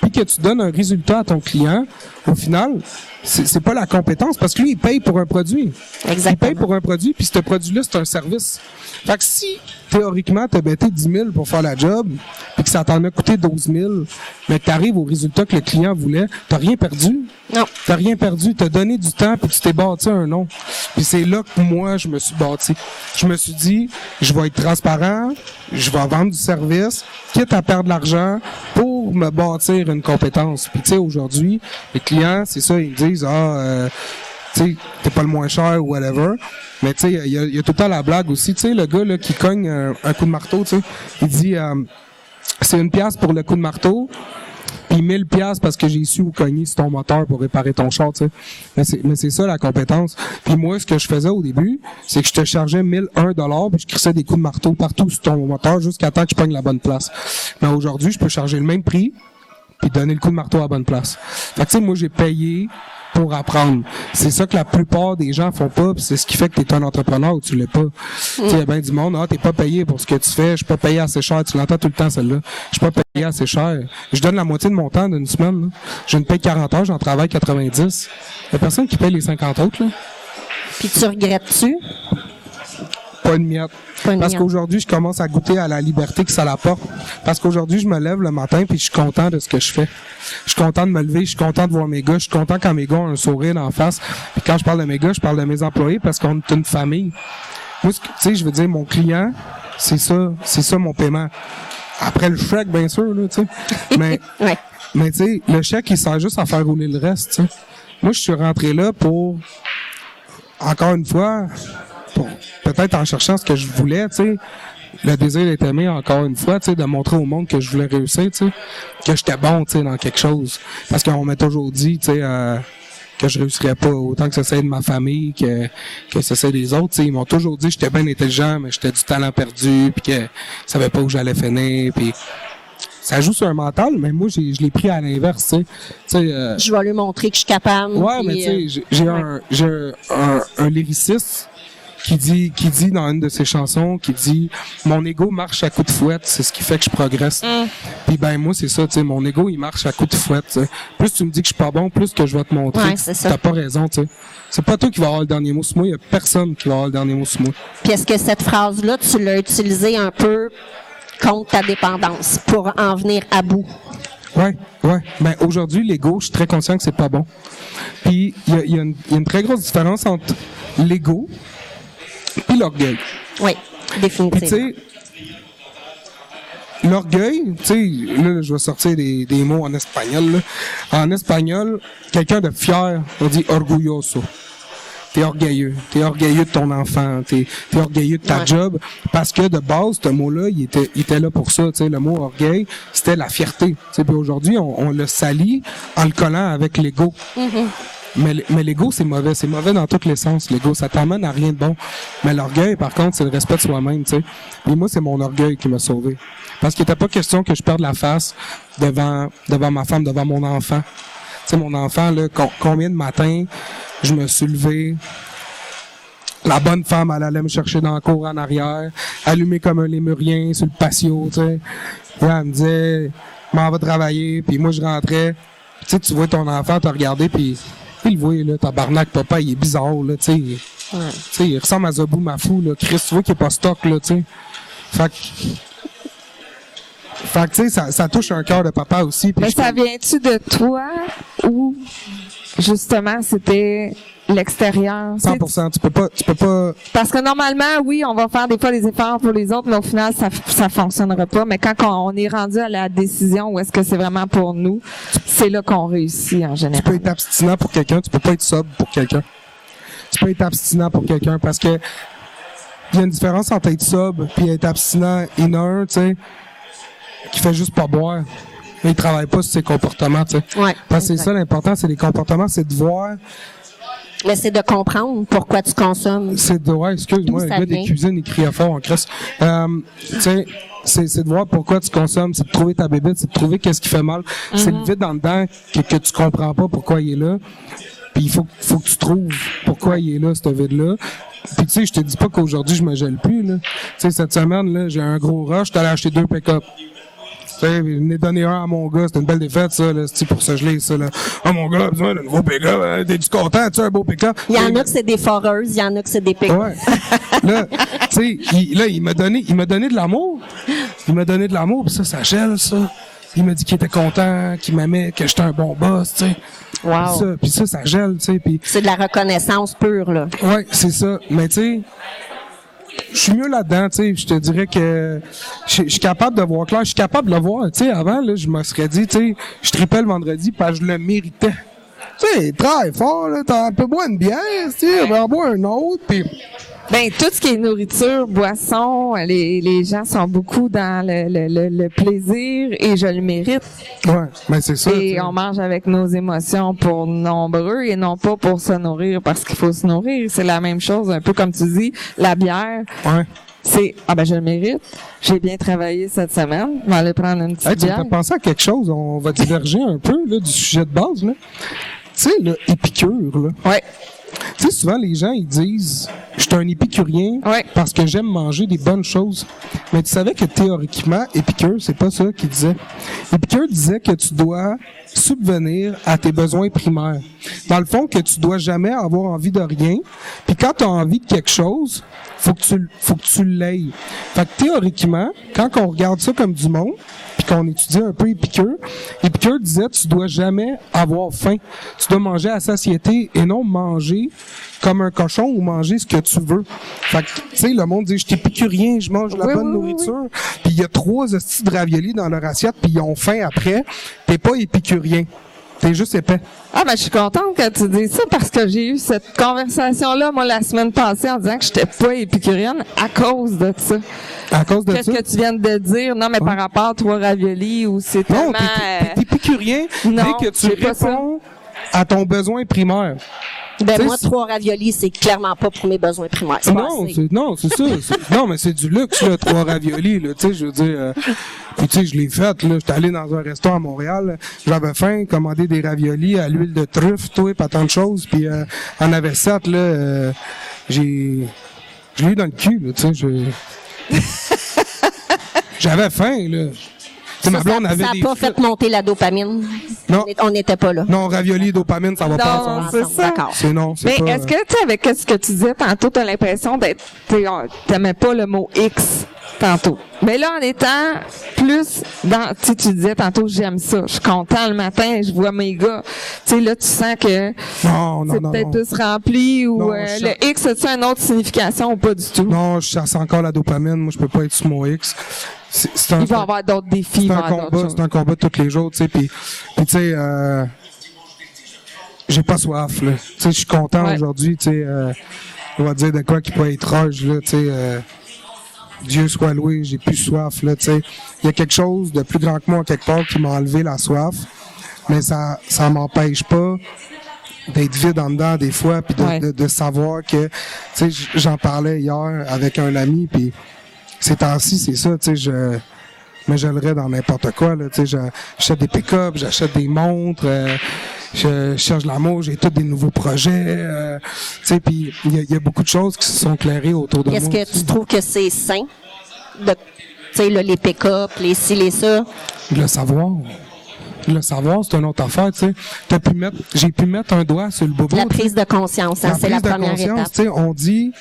puis que tu donnes un résultat à ton client, au final, c'est pas la compétence, parce que lui, il paye pour un produit. Exactement. Il paye pour un produit, puis ce produit-là, c'est un service. Fait que si, théoriquement, t'as bêté 10 000 pour faire la job, puis que ça t'en a coûté 12 000, mais que t'arrives au résultat que le client voulait, t'as rien perdu. Non. T'as rien perdu. T'as donné du temps, puis tu t'es bâti un nom. Puis c'est là que moi, je me suis bâti. Je me suis dit, je vais être transparent, je vais vendre du service, quitte à perdre de l'argent pour me bâtir une compétence. Puis tu sais, aujourd'hui, les clients, c'est ça, ils me disent, tu sais, t'es pas le moins cher ou whatever. Mais tu sais, il y a tout le temps la blague aussi. Tu sais, le gars là qui cogne un coup de marteau, tu sais, il dit, c'est 1 pièce pour le coup de marteau, puis 1000 pièces parce que j'ai su où cogner sur ton moteur pour réparer ton char, tu sais. Mais c'est ça la compétence. Puis moi, ce que je faisais au début, c'est que je te chargeais 1001 $, puis je crissais des coups de marteau partout sur ton moteur jusqu'à temps que je pogne la bonne place. Mais aujourd'hui, je peux charger le même prix, puis donner le coup de marteau à la bonne place. Fait que tu sais, moi j'ai payé pour apprendre. C'est ça que la plupart des gens font pas, pis c'est ce qui fait que t'es un entrepreneur ou tu l'es pas. Tu sais, il y a bien du monde, t'es pas payé pour ce que tu fais, je suis pas payé assez cher, tu l'entends tout le temps celle-là. Je suis pas payé assez cher. Je donne la moitié de mon temps d'une semaine, là. Je ne paye 40 heures, j'en travaille 90. Il y a personne qui paye les 50 autres, là. Puis tu regrettes-tu? Pas une miette. Parce qu'aujourd'hui, je commence à goûter à la liberté que ça l'apporte. Parce qu'aujourd'hui, je me lève le matin puis je suis content de ce que je fais. Je suis content de me lever, je suis content de voir mes gars, je suis content quand mes gars ont un sourire en face. Puis quand je parle de mes gars, je parle de mes employés parce qu'on est une famille. Moi, tu sais, je veux dire, mon client, c'est ça mon paiement. Après le chèque, bien sûr, là, tu sais. Mais, Ouais. mais tu sais, le chèque, il sert juste à faire rouler le reste, tu sais. Moi, je suis rentré là pour, encore une fois, pour peut-être en cherchant ce que je voulais, tu sais, le désir d'être aimé, encore une fois, tu sais, de montrer au monde que je voulais réussir, tu sais, que j'étais bon, tu sais, dans quelque chose. Parce qu'on m'a toujours dit, tu sais, que je réussirais pas autant que ça c'est de ma famille, que ça c'est des autres, tu sais. Ils m'ont toujours dit que j'étais bien intelligent, mais j'étais du talent perdu, puis que je savais pas où j'allais finir, puis ça joue sur un mental, mais moi, je l'ai pris à l'inverse, tu sais. Je vais lui montrer que je suis capable. Ouais, puis, mais tu sais, j'ai un lyriciste qui dit dans une de ses chansons, qui dit mon ego marche à coups de fouette, c'est ce qui fait que je progresse. Puis ben moi c'est ça, tu sais, mon ego il marche à coups de fouette. T'sais. Plus tu me dis que je suis pas bon, plus que je vais te montrer. Ouais, c'est ça. T'as pas raison, tu sais. C'est pas toi qui vas avoir le dernier mot sur moi, il y a personne qui va avoir le dernier mot sur moi. Puis est-ce que cette phrase-là, tu l'as utilisée un peu contre ta dépendance pour en venir à bout? Ouais. Ben aujourd'hui l'ego, je suis très conscient que c'est pas bon. Puis il y a une très grosse différence entre l'ego puis l'orgueil. Oui, Puis définitivement. tu sais, l'orgueil, tu sais, là, je vais sortir des mots en espagnol, là. En espagnol, quelqu'un de fier, on dit orgulloso. T'es orgueilleux de ton enfant, t'es orgueilleux de ta job, parce que de base, ce mot-là, il était là pour ça, tu sais, le mot orgueil, c'était la fierté. Tu sais, puis aujourd'hui, on le salit en le collant avec l'ego. Mais l'ego, c'est mauvais dans tous les sens. L'ego, ça t'amène à rien de bon. Mais l'orgueil, par contre, c'est le respect de soi-même, tu sais. Et moi, c'est mon orgueil qui m'a sauvé. Parce qu'il n'était pas question que je perde la face devant ma femme, devant mon enfant. Tu sais, mon enfant, là, combien de matins je me suis levé, la bonne femme, elle allait me chercher dans la cour en arrière, allumée comme un lémurien sur le patio, tu sais. Puis elle me disait, m'en va travailler, puis moi, je rentrais. Tu sais, tu vois ton enfant te regarder, puis il voit, là, tabarnak, papa, il est bizarre, là, tu sais. Tu sais, il ressemble à Zabou Mafou, là. Chris, tu vois qu'il est pas stock, là, tu sais. Fait que, tu sais, ça touche un cœur de papa aussi. Mais ça vient-tu de toi ou, justement, c'était l'extérieur? 100%, tu peux pas. Parce que normalement, oui, on va faire des fois des efforts pour les autres, mais au final, ça fonctionnera pas. Mais quand on est rendu à la décision où est-ce que c'est vraiment pour nous, c'est là qu'on réussit en général. Tu peux être abstinent pour quelqu'un, tu peux pas être sobre pour quelqu'un. Tu peux être abstinent pour quelqu'un parce que il y a une différence entre être sobre puis être abstinent inner, tu sais, qui fait juste pas boire. Mais il travaille pas sur ses comportements, tu sais. Ouais, parce que c'est ça l'important, c'est les comportements, c'est de voir. Mais c'est de comprendre pourquoi tu consommes. C'est de voir, excuse-moi, D'où le ça gars des vient? cuisines, il crie fort en crisse. Tu sais, c'est de voir pourquoi tu consommes, c'est de trouver ta bébête, c'est de trouver qu'est-ce qui fait mal. C'est le vide en dedans que tu comprends pas pourquoi il est là. Puis il faut que tu trouves pourquoi il est là, ce vide-là. Puis tu sais, je te dis pas qu'aujourd'hui, je me gèle plus, là. Tu sais, cette semaine, là, j'ai un gros rush, j'étais allé acheter 2 pick-up. Tu sais, j'en ai donné un à mon gars, c'était une belle défaite, ça, là, c'est pour se geler, ça, là. Ah, mon gars, besoin d'un nouveau pick-up, hein, t'es-tu content, tu as un beau pick-up? Il y en a que c'est des foreuses, il y en a que c'est des pics. Ouais. Là, tu sais, il m'a donné de l'amour. Il m'a donné de l'amour, pis ça gèle, ça. Il m'a dit qu'il était content, qu'il m'aimait, que j'étais un bon boss, tu sais. Wow. Puis ça gèle, tu sais, puis C'est de la reconnaissance pure, là. ouais, c'est ça. Mais tu sais, je suis mieux là-dedans, tu sais. Je te dirais que je suis capable de voir clair. Je suis capable de le voir. Tu sais, avant, là, je me serais dit, tu sais, je tripais le vendredi parce que je le méritais. Tu sais, très fort, là. T'en peux boire une bière, tu sais, en boire un autre, puis Ben, tout ce qui est nourriture, boisson, les gens sont beaucoup dans le plaisir et je le mérite. ouais, mais c'est ça. tu Et sais. on mange avec nos émotions pour nombreux et non pas pour se nourrir parce qu'il faut se nourrir. C'est la même chose, un peu comme tu dis, la bière. Ouais. c'est je le mérite, j'ai bien travaillé cette semaine, je vais aller prendre une petite Hey, tu me bière. fais penser à quelque chose, on va diverger un peu là, du sujet de base. Là. Tu sais, là, Épicure, là. Ouais. Tu sais, souvent, les gens, ils disent « Je suis un épicurien Ouais. parce que j'aime manger des bonnes choses. » Mais tu savais que théoriquement, Épicure, c'est pas ça qu'il disait. Épicure disait que tu dois subvenir à tes besoins primaires. Dans le fond, que tu dois jamais avoir envie de rien. Puis quand tu as envie de quelque chose, faut que tu l'aies. Fait que théoriquement, quand on regarde ça comme du monde, puis qu'on étudie un peu Épicure disait tu dois jamais avoir faim. Tu dois manger à satiété et non manger comme un cochon ou manger ce que tu veux. Fait que, tu sais, le monde dit, je suis épicurien, je mange de la bonne nourriture. Puis il y a 3 hosties de raviolis dans leur assiette, puis ils ont faim après. T'es pas épicurien. T'es juste épais. Je suis contente que tu dises ça parce que j'ai eu cette conversation-là, moi, la semaine passée, en disant que j'étais pas épicurienne à cause de ça. À cause de Qu'est-ce ça. que tu viens de dire? Non, mais par rapport à 3 raviolis ou c'est Non, tellement... t'es épicurien non, dès que tu c'est pas ça. réponds à ton besoin primaire. Ben, T'sais, moi, 3 raviolis, c'est clairement pas pour mes besoins primaires. C'est pas assez. C'est ça. Non, mais c'est du luxe, là, 3 raviolis, là, tu sais, je veux dire, puis tu sais, je l'ai fait, là, j'étais allé dans un restaurant à Montréal, j'avais faim, commandé des raviolis à l'huile de truffe, tout, pas tant de choses, puis en avait 7, là, je l'ai eu dans le cul, là, tu sais, j'avais faim, là. Ça ma blonde avait n'a des pas frites. fait monter la dopamine. Non. On n'était pas là. Non, ravioli et dopamine, ça va pas Non, ensemble. c'est ça. D'accord. C'est non, c'est Mais pas... est-ce que, tu sais, avec ce que tu disais tantôt, tu as l'impression d'être... T'aimais pas le mot X tantôt. Mais là, en étant plus dans... Tu sais, tu disais tantôt, j'aime ça. Je suis content le matin, je vois mes gars. Tu sais, là, tu sens que Non, c'est non, peut-être non. plus rempli ou Non, le X, as-tu une autre signification ou pas du tout? Non, je chasse encore la dopamine. Moi, je peux pas être sur mon X. C'est un, Il va y avoir d'autres défis. il c'est va y un avoir d'autres combat, choses. c'est un combat tous les jours, tu sais. Puis tu sais, j'ai pas soif, là. Tu sais, je suis content Ouais. aujourd'hui, tu sais. On va dire de quoi qui peut être rage, là, tu sais. Dieu soit loué, j'ai plus soif, là, tu sais. Il y a quelque chose de plus grand que moi, quelque part, qui m'a enlevé la soif. Mais ça m'empêche pas d'être vide en dedans des fois, puis Ouais. de savoir que, tu sais, j'en parlais hier avec un ami, puis ces temps-ci, c'est ça, tu sais, je me gèlerais dans n'importe quoi, là, tu sais, j'achète des pick-up, j'achète des montres, je cherche l'amour, j'ai tous des nouveaux projets, tu sais, puis il y a beaucoup de choses qui se sont clairées autour de moi. Est-ce que tu trouves que c'est sain de, tu sais, là, les pick-up, les ci, les ça? Le savoir, c'est une autre affaire, tu sais. J'ai pu mettre un doigt sur le bobo. La tu sais. prise de conscience, hein, c'est la première étape. Tu sais, on dit,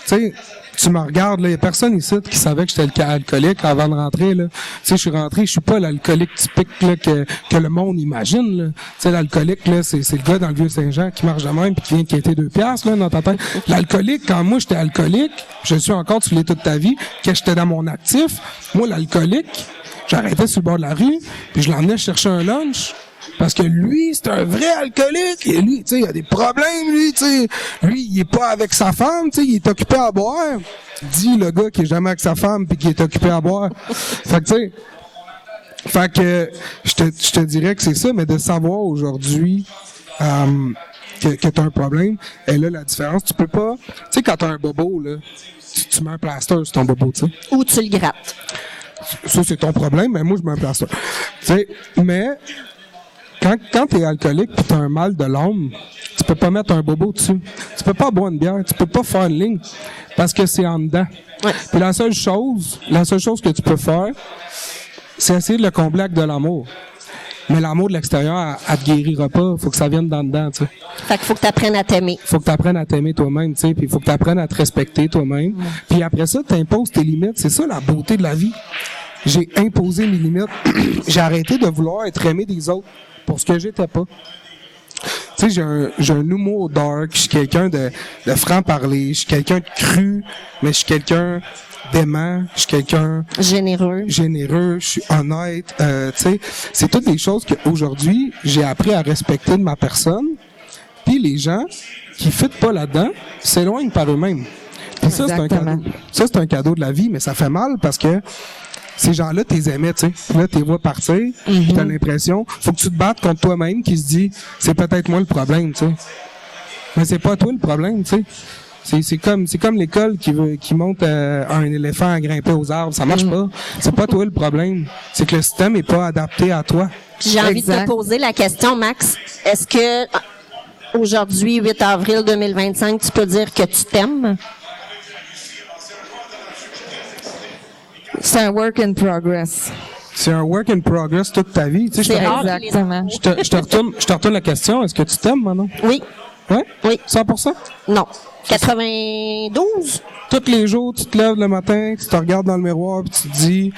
tu sais, tu me regardes, là, il y a personne ici qui savait que j'étais alcoolique avant de rentrer, là. Tu sais, je suis rentré, je suis pas l'alcoolique typique, là, que le monde imagine, là. Tu sais, l'alcoolique, là, c'est le gars dans le Vieux-Saint-Jean qui marche de même puis qui vient quitter 2 piastres, là, dans ta tête. L'alcoolique, quand moi j'étais alcoolique, je suis encore, tu l'es toute ta vie, que j'étais dans mon actif. Moi, l'alcoolique, j'arrêtais sur le bord de la rue, puis je l'emmenais chercher un lunch. Parce que lui, c'est un vrai alcoolique. Et lui, tu sais, il a des problèmes, lui, tu sais. Lui, il est pas avec sa femme, tu sais, il est occupé à boire. Dit le gars qui est jamais avec sa femme puis qui est occupé à boire. Fait que, tu sais, fait que je te dirais que c'est ça, mais de savoir aujourd'hui que t'as un problème, et là, la différence, tu peux pas... Tu sais, quand t'as un bobo, là, tu mets un plaster sur ton bobo, tu sais. Ou tu le grattes. Ça, c'est ton problème, mais moi, je mets un plaster. Tu sais, mais... Quand t'es alcoolique pis t'as un mal de l'âme, tu peux pas mettre un bobo dessus. Tu peux pas boire une bière, tu peux pas faire une ligne parce que c'est en dedans. Ouais. Puis la seule chose que tu peux faire, c'est essayer de le combler avec de l'amour. Mais l'amour de l'extérieur, elle te guérira pas. Faut que ça vienne d'en dedans, tu sais. Fait qu'il faut que tu apprennes à t'aimer. Faut que tu apprennes à t'aimer toi-même, tu sais, puis il faut que tu apprennes à te respecter toi-même. Puis après ça, tu imposes tes limites. C'est ça la beauté de la vie. J'ai imposé mes limites. J'ai arrêté de vouloir être aimé des autres pour ce que j'étais pas. Tu sais, j'ai un humour dark, je suis quelqu'un de franc-parler, je suis quelqu'un de cru, mais je suis quelqu'un d'aimant, je suis quelqu'un Généreux. généreux, je suis honnête, tu sais, c'est toutes des choses qu'aujourd'hui, j'ai appris à respecter de ma personne. Puis les gens qui fitent pas là-dedans s'éloignent par eux-mêmes. Puis ça, c'est un Exactement. cadeau. Ça, c'est un cadeau de la vie, mais ça fait mal parce que ces gens-là, t'es aimais, tu sais. Puis là, t'es vois partir, puis t'as l'impression, faut que tu te battes contre toi-même qui se dit, c'est peut-être moi le problème, tu sais. Mais c'est pas toi le problème, tu sais. C'est comme l'école qui monte un éléphant à grimper aux arbres. Ça marche pas. C'est pas toi le problème. C'est que le système est pas adapté à toi. J'ai envie de te poser la question, Max. Est-ce que aujourd'hui, 8 avril 2025, tu peux dire que tu t'aimes? C'est un work in progress. C'est un work in progress toute ta vie. Tu sais, C'est rare. Exactement. je te retourne la question. Est-ce que tu t'aimes, Manon? Oui. Ouais? Oui. 100%? Non. 92? Tous les jours, tu te lèves le matin, tu te regardes dans le miroir, puis tu te dis,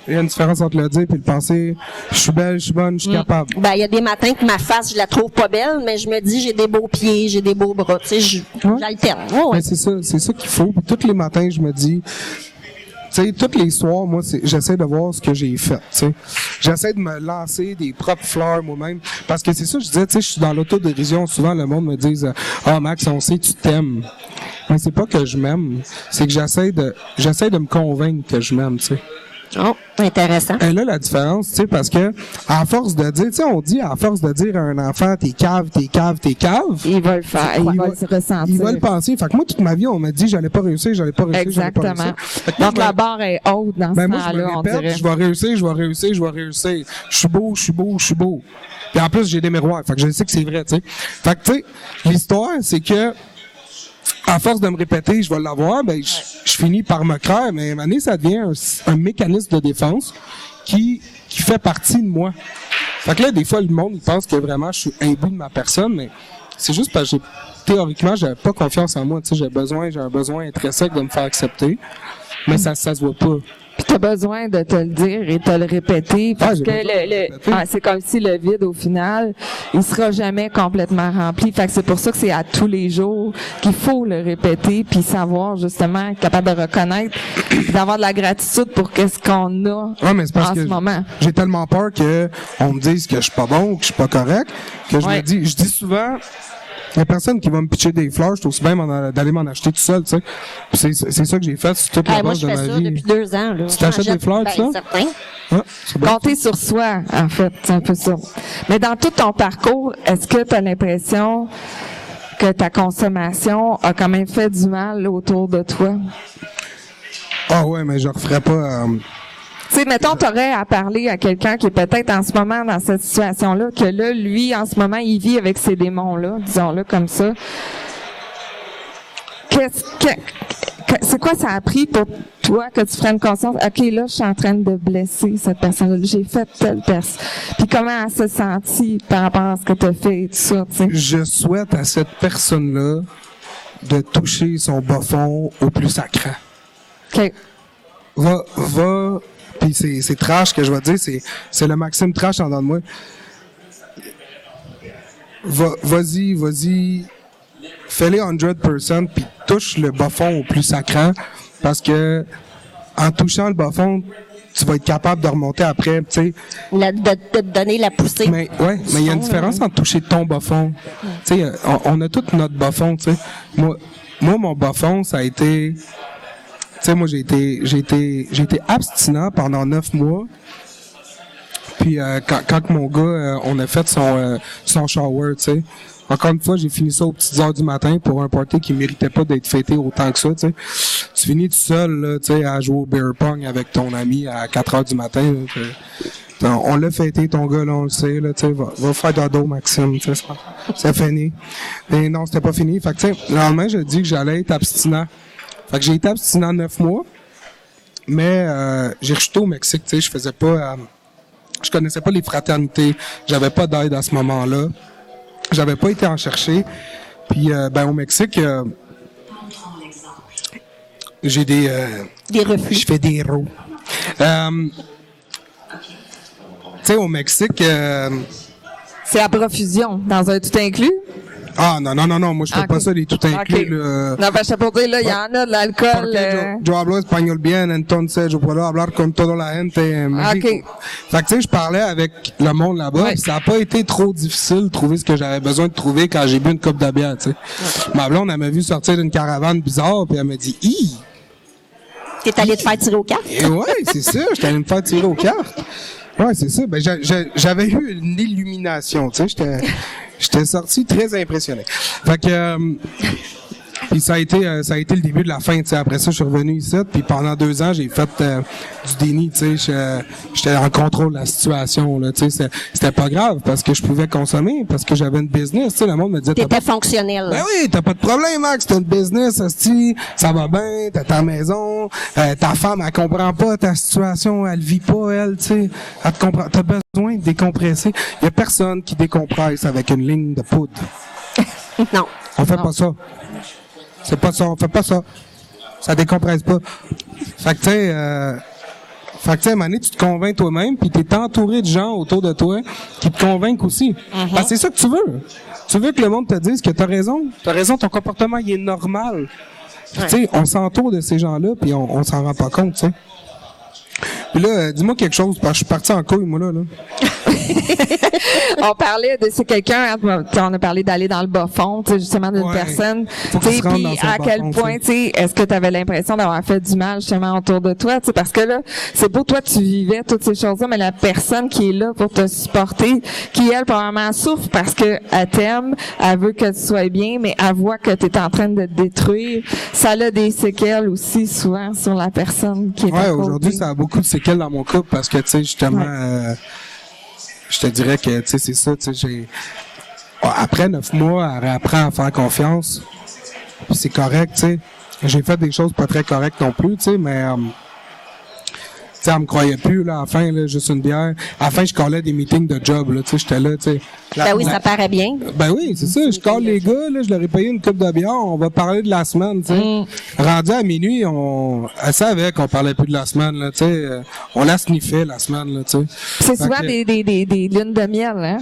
il y a une différence entre le dire et le penser. Je suis belle, je suis bonne, je suis capable. Ben, il y a des matins que ma face, je la trouve pas belle, mais je me dis, j'ai des beaux pieds, j'ai des beaux bras. Tu sais, j'alterne. Oh, ouais. Ben, c'est ça qu'il faut. Puis tous les matins, je me dis, tu sais, tous les soirs, moi, j'essaie de voir ce que j'ai fait, tu sais. J'essaie de me lancer des propres fleurs moi-même. Parce que c'est ça, je disais, tu sais, je suis dans l'autodérision. Souvent, le monde me dit, ah, Max, on sait, tu t'aimes. Mais c'est pas que je m'aime. C'est que j'essaie de me convaincre que je m'aime, tu sais. Oh, intéressant. Et là, la différence, tu sais, parce que, à force de dire, tu sais, on dit, à force de dire à un enfant, t'es cave, Il va le faire. Il va le ressentir. il va le penser. Fait que moi, toute ma vie, on m'a dit, j'allais pas réussir. Exactement. Donc, la barre est haute dans ce moi, je me temps-là, on répète, dirait. je vais réussir. Je suis beau. Puis en plus, j'ai des miroirs. Fait que je sais que c'est vrai, tu sais. Fait que, tu sais, l'histoire, c'est que, à force de me répéter, je vais l'avoir, ben, je finis par me croire, mais à un moment donné, ça devient un mécanisme de défense qui fait partie de moi. Fait que là, des fois, le monde, il pense que vraiment, je suis imbu de ma personne, mais c'est juste parce que théoriquement, j'avais pas confiance en moi, tu sais, j'ai un besoin intrinsèque de me faire accepter, mais ça se voit pas. Puis t'as besoin de te le dire et te le répéter parce que c'est comme si le vide au final, il sera jamais complètement rempli. Fait que c'est pour ça que c'est à tous les jours qu'il faut le répéter puis savoir justement être capable de reconnaître, d'avoir de la gratitude pour qu'est-ce qu'on a Mais c'est parce en que ce moment. J'ai tellement peur que on me dise que je suis pas bon ou que je suis pas correct que je dis souvent. Il y a personne qui va me pitcher des fleurs, je trouve bien d'aller m'en acheter tout seul, tu sais. C'est ça que j'ai fait sur toute la base de ma vie. Moi, je fais ça depuis 2 ans, là. Tu t'achètes des fleurs, tout ça? Certain. Ah, c'est bien. Compter sur soi, en fait, c'est un peu ça. Mais dans tout ton parcours, est-ce que tu as l'impression que ta consommation a quand même fait du mal autour de toi? Ah ouais, mais je referais pas... Tu sais, mettons, t'aurais à parler à quelqu'un qui est peut-être en ce moment dans cette situation-là, que là, lui, en ce moment, il vit avec ces démons-là, disons-le comme ça. C'est quoi ça a pris pour toi que tu prennes conscience? OK, là, je suis en train de blesser cette personne-là. J'ai fait telle personne. Puis comment elle se sentit par rapport à ce que tu as fait et tout ça, tu sais? Je souhaite à cette personne-là de toucher son bas fond au plus sacré. OK. Va... Puis c'est trash que je vais te dire, c'est le Maxime trash en dedans de moi. Vas-y, fais-les 100%, puis touche le bas fond au plus sacré, parce que en touchant le bas fond, tu vas être capable de remonter après, tu sais. De te donner la poussée. Mais il y a une différence entre toucher ton bas fond. Tu sais, on a tout notre bas fond, tu sais. Moi, mon bas fond, ça a été... Tu sais, moi, j'ai été abstinent pendant 9 mois. Puis, quand mon gars, on a fait son shower, tu sais. Encore une fois, j'ai fini ça aux petites heures du matin pour un party qui méritait pas d'être fêté autant que ça, tu sais. Tu finis tout seul, là, tu sais, à jouer au beer pong avec ton ami à 4 heures du matin, là, on l'a fêté, ton gars, là, on le sait, là, tu sais, va faire dodo, Maxime, tu sais, c'est fini. Mais non, c'était pas fini. Fait que, tu sais, le lendemain, j'ai dit que j'allais être abstinent. Fait que j'ai été abstinent 9 mois, mais j'ai rejeté au Mexique, tu sais, je faisais pas... je connaissais pas les fraternités, j'avais pas d'aide à ce moment-là, j'avais pas été en chercher, puis au Mexique, j'ai des refus. Je fais des rows. Tu sais, au Mexique... c'est à profusion, dans un tout inclus? Ah, non, moi, je fais pas ça, des tout inclus, là. Non, ben, je sais pas dire, là, il y en a de l'alcool. Yo hablo espagnol bien, entonces yo puedo hablar con toda la gente en México. Okay. Fait que, tu sais, je parlais avec le monde là-bas, pis ça a pas été trop difficile de trouver ce que j'avais besoin de trouver quand j'ai bu une coupe de bière, tu sais. Ma blonde, elle m'a vu sortir d'une caravane bizarre, puis elle m'a dit, hi! T'es allé te faire tirer aux cartes? Et ouais, c'est ça, j'étais allé me faire tirer aux cartes. Ouais, c'est ça. Ben, j'avais eu une illumination, tu sais, j'étais sorti très impressionné. Fait que, Puis ça a été le début de la fin, tu sais. Après ça, je suis revenu ici, puis pendant 2 ans, j'ai fait du déni, tu sais. J'étais en contrôle de la situation, là, tu sais. C'était pas grave parce que je pouvais consommer, parce que j'avais une business, tu sais. Le monde me disait... T'étais fonctionnel. Ben oui, t'as pas de problème, Max, t'as une business, asti, ça va bien, t'as ta maison, ta femme, elle comprend pas ta situation, elle vit pas, elle, tu sais. Elle te comprend, t'as besoin de décompresser. Y a personne qui décompresse avec une ligne de poudre. Non. On fait pas ça. C'est pas ça, on fait pas ça. Ça décompresse pas. Fait que tu sais, à un moment donné, tu te convaincs toi-même, puis t'es entouré de gens autour de toi qui te convainquent aussi. Parce que c'est ça que tu veux. Tu veux que le monde te dise que t'as raison, ton comportement, il est normal. Puis tu sais, on s'entoure de ces gens-là, puis on s'en rend pas compte, tu sais. Puis là, dis-moi quelque chose, parce que je suis parti en couille, moi, là. On parlait de c'est quelqu'un, on a parlé d'aller dans le bas fond, tu sais, justement d'une personne. Puis à quel point, tu sais, est-ce que tu avais l'impression d'avoir fait du mal justement autour de toi, tu sais, parce que là, c'est beau, toi, tu vivais toutes ces choses-là, mais la personne qui est là pour te supporter, qui elle probablement souffre parce que elle t'aime, elle veut que tu sois bien, mais elle voit que tu es en train de te détruire. Ça a des séquelles aussi souvent sur la personne qui est à côté. Aujourd'hui, ça a beaucoup de séquelles dans mon couple parce que, tu sais, justement. Je te dirais que, tu sais, c'est ça, tu sais, après 9 mois, elle réapprend à faire confiance. Puis c'est correct, tu sais. J'ai fait des choses pas très correctes non plus, tu sais, mais, tu sais, elle me croyait plus, là, à la fin, là, juste une bière. À la fin, je collais des meetings de job, là, tu sais, j'étais là, tu sais. Ben oui, ça paraît bien. Ben oui, c'est ça. Je colle les gars, là, je leur ai payé une coupe de bière, on va parler de la semaine, tu sais. Rendu à minuit, elle savait qu'on parlait plus de la semaine, là, tu sais. On la sniffait, la semaine, là, tu sais. C'est souvent des lunes de miel, hein?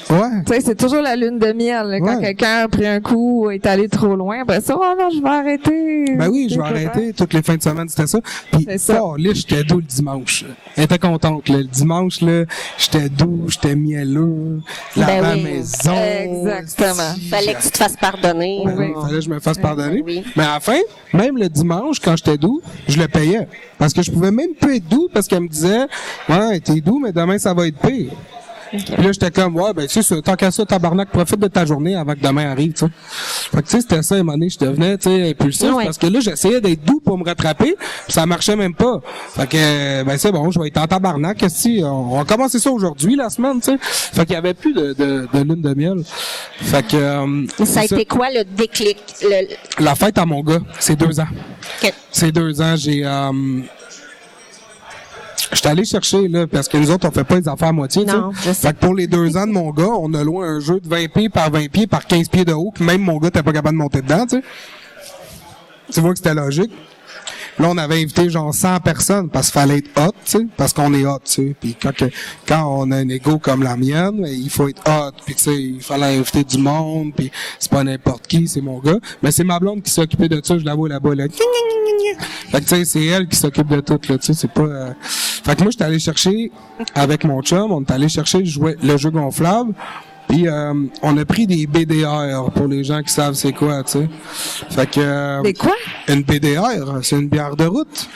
Ouais. Tu sais, c'est toujours la lune de miel, là, quand quelqu'un a pris un coup ou est allé trop loin, ben ça, oh non, je vais arrêter. Ben oui, je vais arrêter. Toutes les fins de semaine, c'était ça. Puis, là, j'étais doux le dimanche. Elle était contente, là. Le dimanche, là, j'étais doux, j'étais mielleux. La maison. Exactement. Fallait que tu te fasses pardonner. Oui. Fallait que je me fasse pardonner. Oui. Mais à la fin, même le dimanche, quand j'étais doux, je le payais. Parce que je pouvais même plus être doux parce qu'elle me disait, ouais, t'es doux, mais demain, ça va être pire. Puis là, j'étais comme, ouais, ben, tu sais, tant qu'à ça, tabarnak, profite de ta journée avant que demain arrive, tu sais. Fait que, tu sais, c'était ça, à un moment donné, je devenais, tu sais, impulsif, parce que là, j'essayais d'être doux pour me rattraper, puis ça marchait même pas. Fait que, ben, c'est bon, je vais être en tabarnak, si, on va commencer ça aujourd'hui, la semaine, tu sais. Fait qu'il y avait plus de lune de miel. Fait que, ça a été quoi le déclic? La fête à mon gars, c'est 2 ans. Okay. C'est 2 ans, j'étais allé chercher, là, parce que nous autres, on fait pas les affaires à moitié, tu sais. Fait que pour les 2 ans de mon gars, on a loué un jeu de 20 pieds par 20 pieds par 15 pieds de haut, que même mon gars t'es pas capable de monter dedans, tu sais. Tu vois que c'était logique. Là, on avait invité genre 100 personnes parce qu'il fallait être hot, tu sais, parce qu'on est hot, tu sais. Puis quand on a un ego comme la mienne, il faut être hot, puis tu sais, il fallait inviter du monde, puis c'est pas n'importe qui, c'est mon gars. Mais c'est ma blonde qui s'est occupée de ça, je la vois là-bas, là. Fait que tu sais, c'est elle qui s'occupe de tout, là, tu sais, c'est pas... Fait que moi, j'étais allé chercher, avec mon chum, on est allé chercher le jeu gonflable. Puis on a pris des BDR pour les gens qui savent c'est quoi, tu sais. Fait que des quoi? Une BDR, c'est une bière de route.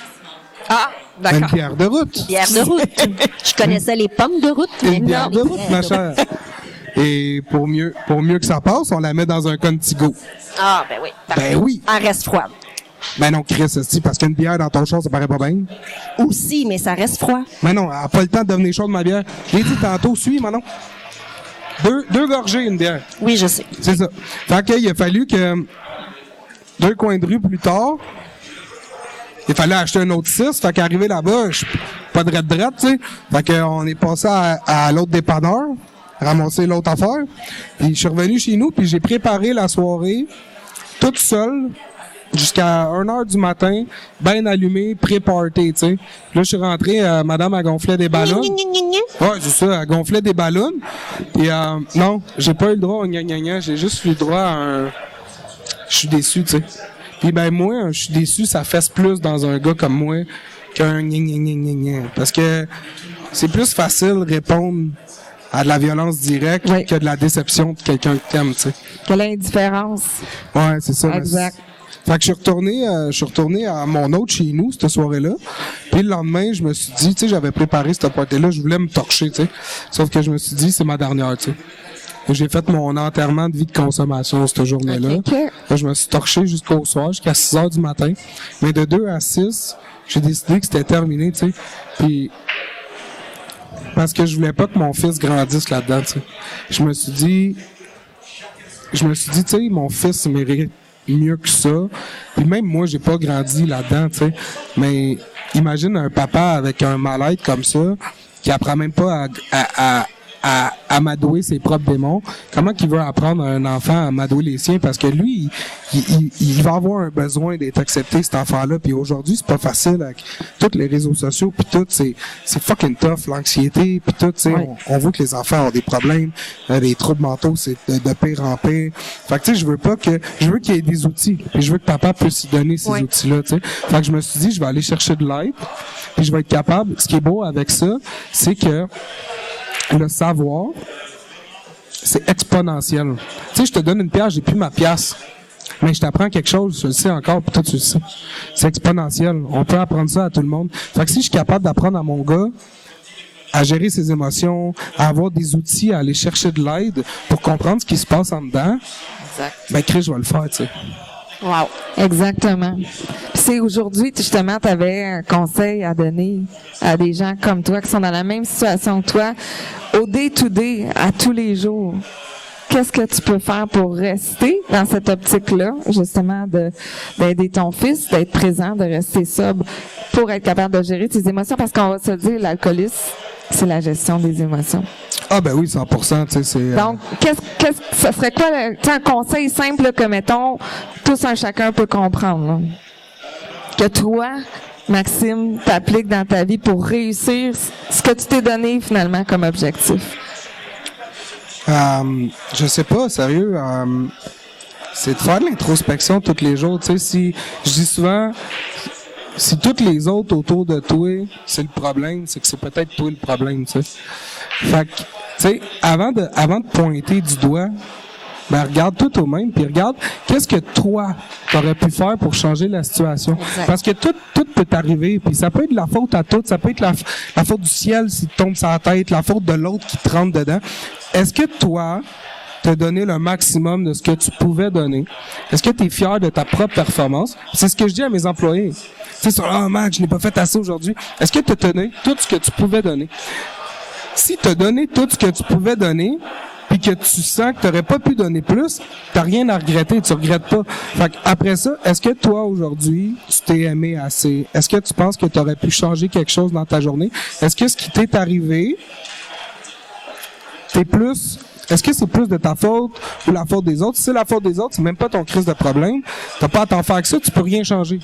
Ah, d'accord. Une bière de route. Bière de route. Je connaissais les pommes de route. Une bière de route, ma chère. Et pour mieux que ça passe, on la met dans un Contigo. Ah, ben oui. Ben oui. Elle reste froide. Ben non, Chris, parce qu'une bière dans ton char, ça paraît pas bien. Aussi, mais ça reste froid. Ben non, elle n'a pas le temps de devenir chaude, ma bière. Je l'ai dit tantôt, suis, Manon. 2 gorgées, une bière. Oui, je sais. C'est ça. Fait qu'il a fallu que 2 coins de rue plus tard, il fallait acheter un autre 6. Fait qu'arrivé là-bas, pas de drette, tu sais. Fait qu'on est passé à l'autre dépanneur, ramasser l'autre affaire. Puis je suis revenu chez nous, puis j'ai préparé la soirée toute seule jusqu'à 1h du matin, bien allumé, pré-party, tu sais. Là, je suis rentré, madame a gonflé des ballons. Ouais, c'est ça, elle gonflait des ballons. Et non, j'ai pas eu le droit au gna-gna-gna, j'ai juste eu le droit à un... Je suis déçu, tu sais. Puis ben moi, je suis déçu, ça fesse plus dans un gars comme moi qu'un gna-gna-gna-gna. Parce que c'est plus facile de répondre à de la violence directe que de la déception de quelqu'un que t'aimes, tu sais. Que l'indifférence. Ouais, c'est ça. Exact. Fait que je suis retourné à mon autre chez nous, cette soirée-là. Puis le lendemain, je me suis dit, tu sais, j'avais préparé cette party-là, je voulais me torcher, tu sais. Sauf que je me suis dit, c'est ma dernière, tu sais. J'ai fait mon enterrement de vie de consommation cette journée-là. OK. Là, je me suis torché jusqu'au soir, jusqu'à 6 heures du matin. Mais de 2 à 6, j'ai décidé que c'était terminé, tu sais. Puis, parce que je voulais pas que mon fils grandisse là-dedans, tu sais. Je me suis dit, tu sais, mon fils mérite mieux que ça. Puis même moi, j'ai pas grandi là-dedans, tu sais. Mais imagine un papa avec un mal-être comme ça, qui apprend même pas à amadouer ses propres démons. Comment qu'il veut apprendre à un enfant à amadouer les siens? Parce que lui, il va avoir un besoin d'être accepté, cet enfant-là. Puis aujourd'hui, c'est pas facile avec tous les réseaux sociaux, puis tout, c'est fucking tough, l'anxiété, puis tout, tu sais. Ouais. On voit que les enfants ont des problèmes, des troubles mentaux, c'est de pire en pire. Fait que tu sais, je veux qu'il y ait des outils, puis je veux que papa puisse donner ces Ouais. outils-là, tu sais. Fait que je me suis dit, je vais aller chercher de l'aide, puis je vais être capable. Ce qui est beau avec ça, c'est que le savoir, c'est exponentiel. Tu sais, je te donne une pièce, j'ai plus ma pièce. Mais je t'apprends quelque chose, je le sais encore, puis toi tu le sais. C'est exponentiel. On peut apprendre ça à tout le monde. Fait que si je suis capable d'apprendre à mon gars à gérer ses émotions, à avoir des outils, à aller chercher de l'aide pour comprendre ce qui se passe en dedans, Exact. ben Chris, je vais le faire, tu sais. Wow. Exactement. Puis c'est aujourd'hui, justement, tu avais un conseil à donner à des gens comme toi qui sont dans la même situation que toi, au day-to-day, à tous les jours. Qu'est-ce que tu peux faire pour rester dans cette optique-là, justement, d'aider ton fils, d'être présent, de rester sobre, pour être capable de gérer tes émotions? Parce qu'on va se dire, l'alcoolisme, c'est la gestion des émotions. Ah ben oui, 100%, tu sais, c'est... Donc, ça serait quoi, tu sais, un conseil simple là, que, mettons, tous un chacun peut comprendre, là? Que toi, Maxime, t'appliques dans ta vie pour réussir ce que tu t'es donné finalement comme objectif? Je sais pas, sérieux. C'est de faire de l'introspection tous les jours. Tu sais, je dis souvent, si toutes les autres autour de toi, c'est le problème, c'est que c'est peut-être toi le problème, tu sais. Fait que, tu sais, avant de pointer du doigt, ben regarde tout au même, puis regarde qu'est-ce que toi t'aurais pu faire pour changer la situation. Exact. Parce que tout peut t'arriver, puis ça peut être la faute à tout, ça peut être la faute du ciel s'il te tombe sur la tête, la faute de l'autre qui te rentre dedans. Est-ce que toi, t'as donné le maximum de ce que tu pouvais donner? Est-ce que tu es fier de ta propre performance? C'est ce que je dis à mes employés. Tu sais, Max, je n'ai pas fait assez aujourd'hui. Est-ce que tu as donné tout ce que tu pouvais donner? Si tu as donné tout ce que tu pouvais donner, puis que tu sens que tu n'aurais pas pu donner plus, t'as rien à regretter, tu regrettes pas. Fait après ça, est-ce que toi, aujourd'hui, tu t'es aimé assez? Est-ce que tu penses que tu aurais pu changer quelque chose dans ta journée? Est-ce que ce qui t'est arrivé, est-ce que c'est plus de ta faute ou la faute des autres? Si c'est la faute des autres, c'est même pas ton crise de problème. T'as pas à t'en faire que ça, tu peux rien changer.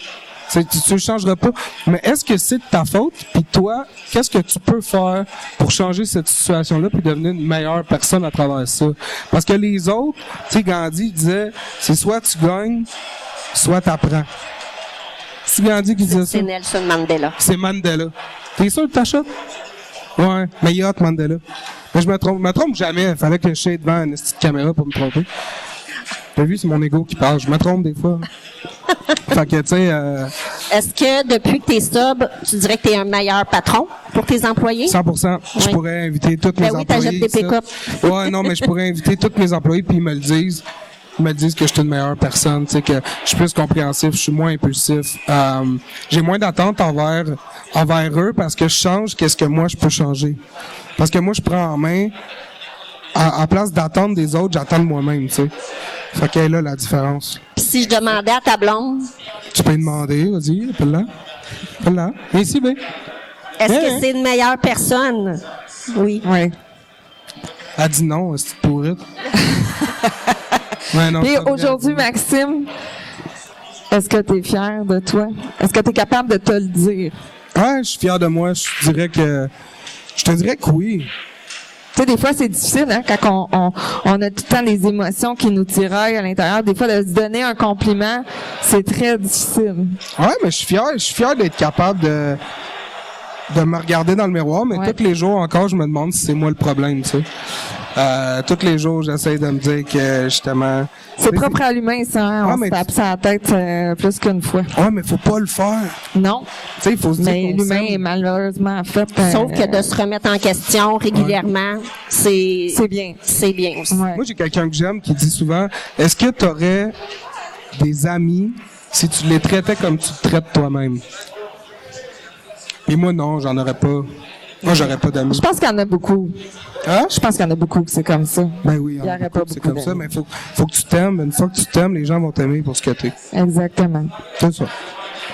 Tu ne changeras pas. Mais est-ce que c'est de ta faute? Puis toi, qu'est-ce que tu peux faire pour changer cette situation-là puis devenir une meilleure personne à travers ça? Parce que les autres, tu sais, Gandhi disait, c'est soit tu gagnes, soit t'apprends. C'est Gandhi qui disait ça. C'est Nelson Mandela. C'est Mandela. T'es sûr que t'achètes? Ouais, mais il y a Mandela. Mais je me trompe jamais. Il fallait que je sois devant une petite caméra pour me tromper. T'as vu, c'est mon ego qui parle. Je me trompe des fois. Fait que, tu sais... Est-ce que depuis que t'es sobre, tu dirais que t'es un meilleur patron pour tes employés? 100%. Je Oui. pourrais inviter tous mes Ben oui, employés. t'achètes des pick-up. ça. Ouais, non, mais je pourrais inviter tous mes employés puis ils me le disent. Ils me disent que je suis une meilleure personne, tu sais, que je suis plus compréhensif, je suis moins impulsif. J'ai moins d'attente envers eux parce que je change qu'est-ce que moi je peux changer. Parce que moi, je prends en main, en place d'attendre des autres, j'attends de moi-même, tu sais. Fait qu'elle est là la différence. Puis si je demandais à ta blonde, Tu peux lui demander, vas-y, appelle-la. Appelle-la. Viens ici, ben. est-ce Hein? que c'est une meilleure personne? Oui. Oui. Elle dit non, c'est pourrite. Ouais, non, Et c'est pas aujourd'hui, vrai. Maxime, est-ce que tu es fier de toi? Est-ce que tu es capable de te le dire? Ouais, je suis fier de moi. Je te dirais que oui. Tu sais, des fois, c'est difficile, hein, quand on a tout le temps les émotions qui nous tiraillent à l'intérieur. Des fois, de se donner un compliment, c'est très difficile. Ouais, mais je suis fier d'être capable de me regarder dans le miroir, mais Ouais. tous les jours encore, je me demande si c'est moi le problème, tu sais. Tous les jours, j'essaie de me dire que, justement... C'est propre à l'humain, ça, hein? On se tape ça à la tête plus qu'une fois. Ouais, mais faut pas le faire. Non. Tu sais, il faut se dire Mais qu'on l'humain s'aime. est malheureusement fait. Sauf que de se remettre en question régulièrement, c'est bien. C'est bien aussi. Ouais. Moi, j'ai quelqu'un que j'aime qui dit souvent, est-ce que tu aurais des amis si tu les traitais comme tu te traites toi-même? Et moi, non, j'en aurais pas. Moi, j'aurais pas d'amis. Je pense qu'il y en a beaucoup. Hein? Je pense qu'il y en a beaucoup que c'est comme ça. Ben oui, Il y aurait beaucoup, pas c'est beaucoup comme ça, d'amis. mais faut que tu t'aimes. Une fois que tu t'aimes, les gens vont t'aimer pour ce que t'es. Exactement. C'est ça.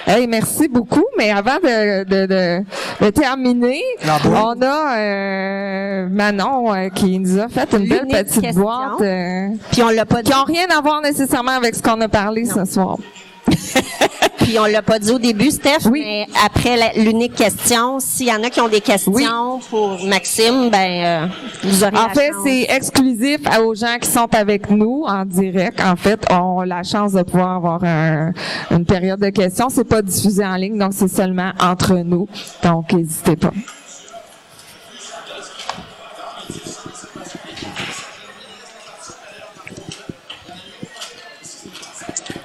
Hey, merci beaucoup. Mais avant de terminer, La boîte. on a Manon qui nous a fait une belle L'unique petite question. boîte Puis on l'a pas dit. qui n'ont rien à voir nécessairement avec ce qu'on a parlé ce soir. Puis on l'a pas dit au début, Steph, Oui. mais après l'unique question, s'il y en a qui ont des questions pour Maxime, vous aurez En la fait, chance. c'est exclusif aux gens qui sont avec nous en direct. En fait, ont la chance de pouvoir avoir une période de questions. C'est pas diffusé en ligne, donc c'est seulement entre nous. Donc, n'hésitez pas.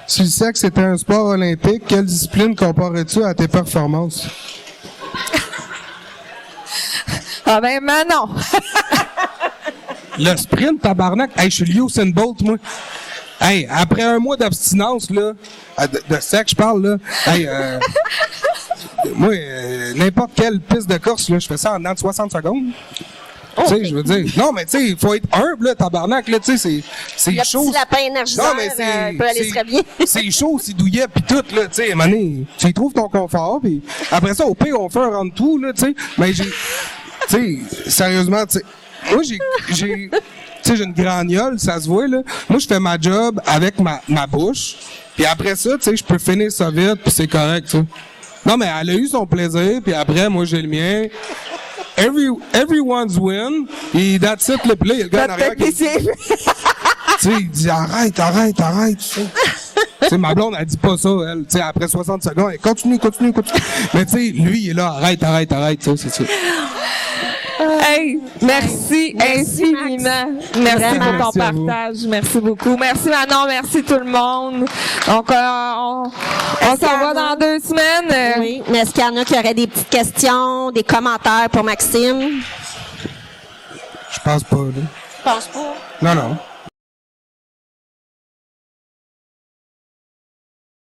Si le sexe était un sport olympique, quelle discipline comparais-tu à tes performances? Ah ben, Manon! Le sprint, tabarnak. Hey, je suis Usain Bolt, moi. Hey, après un mois d'abstinence, là, de sexe, je parle, là. Hey, moi, n'importe quelle piste de course, là, je fais ça en dedans de 60 secondes. Tu sais, je veux dire. Non, mais tu sais, il faut être humble, là, tabarnak, là, tu sais, c'est Le chaud. petit lapin énergiseur peut aller très bien. C'est chaud, c'est douillet, pis tout, là, tu sais, mané, tu y trouves ton confort, puis après ça, au pire, on fait un round tout, là, tu sais. Mais tu sais, sérieusement, tu sais, moi, tu sais, j'ai une gragnole, ça se voit, là. Moi, je fais ma job avec ma bouche, puis après ça, tu sais, je peux finir ça vite, puis c'est correct, tu sais. Non, mais elle a eu son plaisir, puis après, moi, j'ai le mien. Everyone's win, et that's it, là, puis là, il y a le gars en arrière qui... Tu sais, il dit arrête, tu sais. Tu sais, ma blonde, elle dit pas ça, elle. Tu sais, après 60 secondes, elle continue. Mais tu sais, lui, il est là, arrête, tu sais, c'est ça. Hey, merci infiniment. Merci Vraiment. pour ton Merci à vous. partage. Merci beaucoup. Merci Manon, merci tout le monde. Donc, on Est-ce s'en qu'il y va en a? dans 2 semaines. Oui, mais est-ce qu'il y en a qui auraient des petites questions, des commentaires pour Maxime? Je pense pas, là. Je pense pas. Non.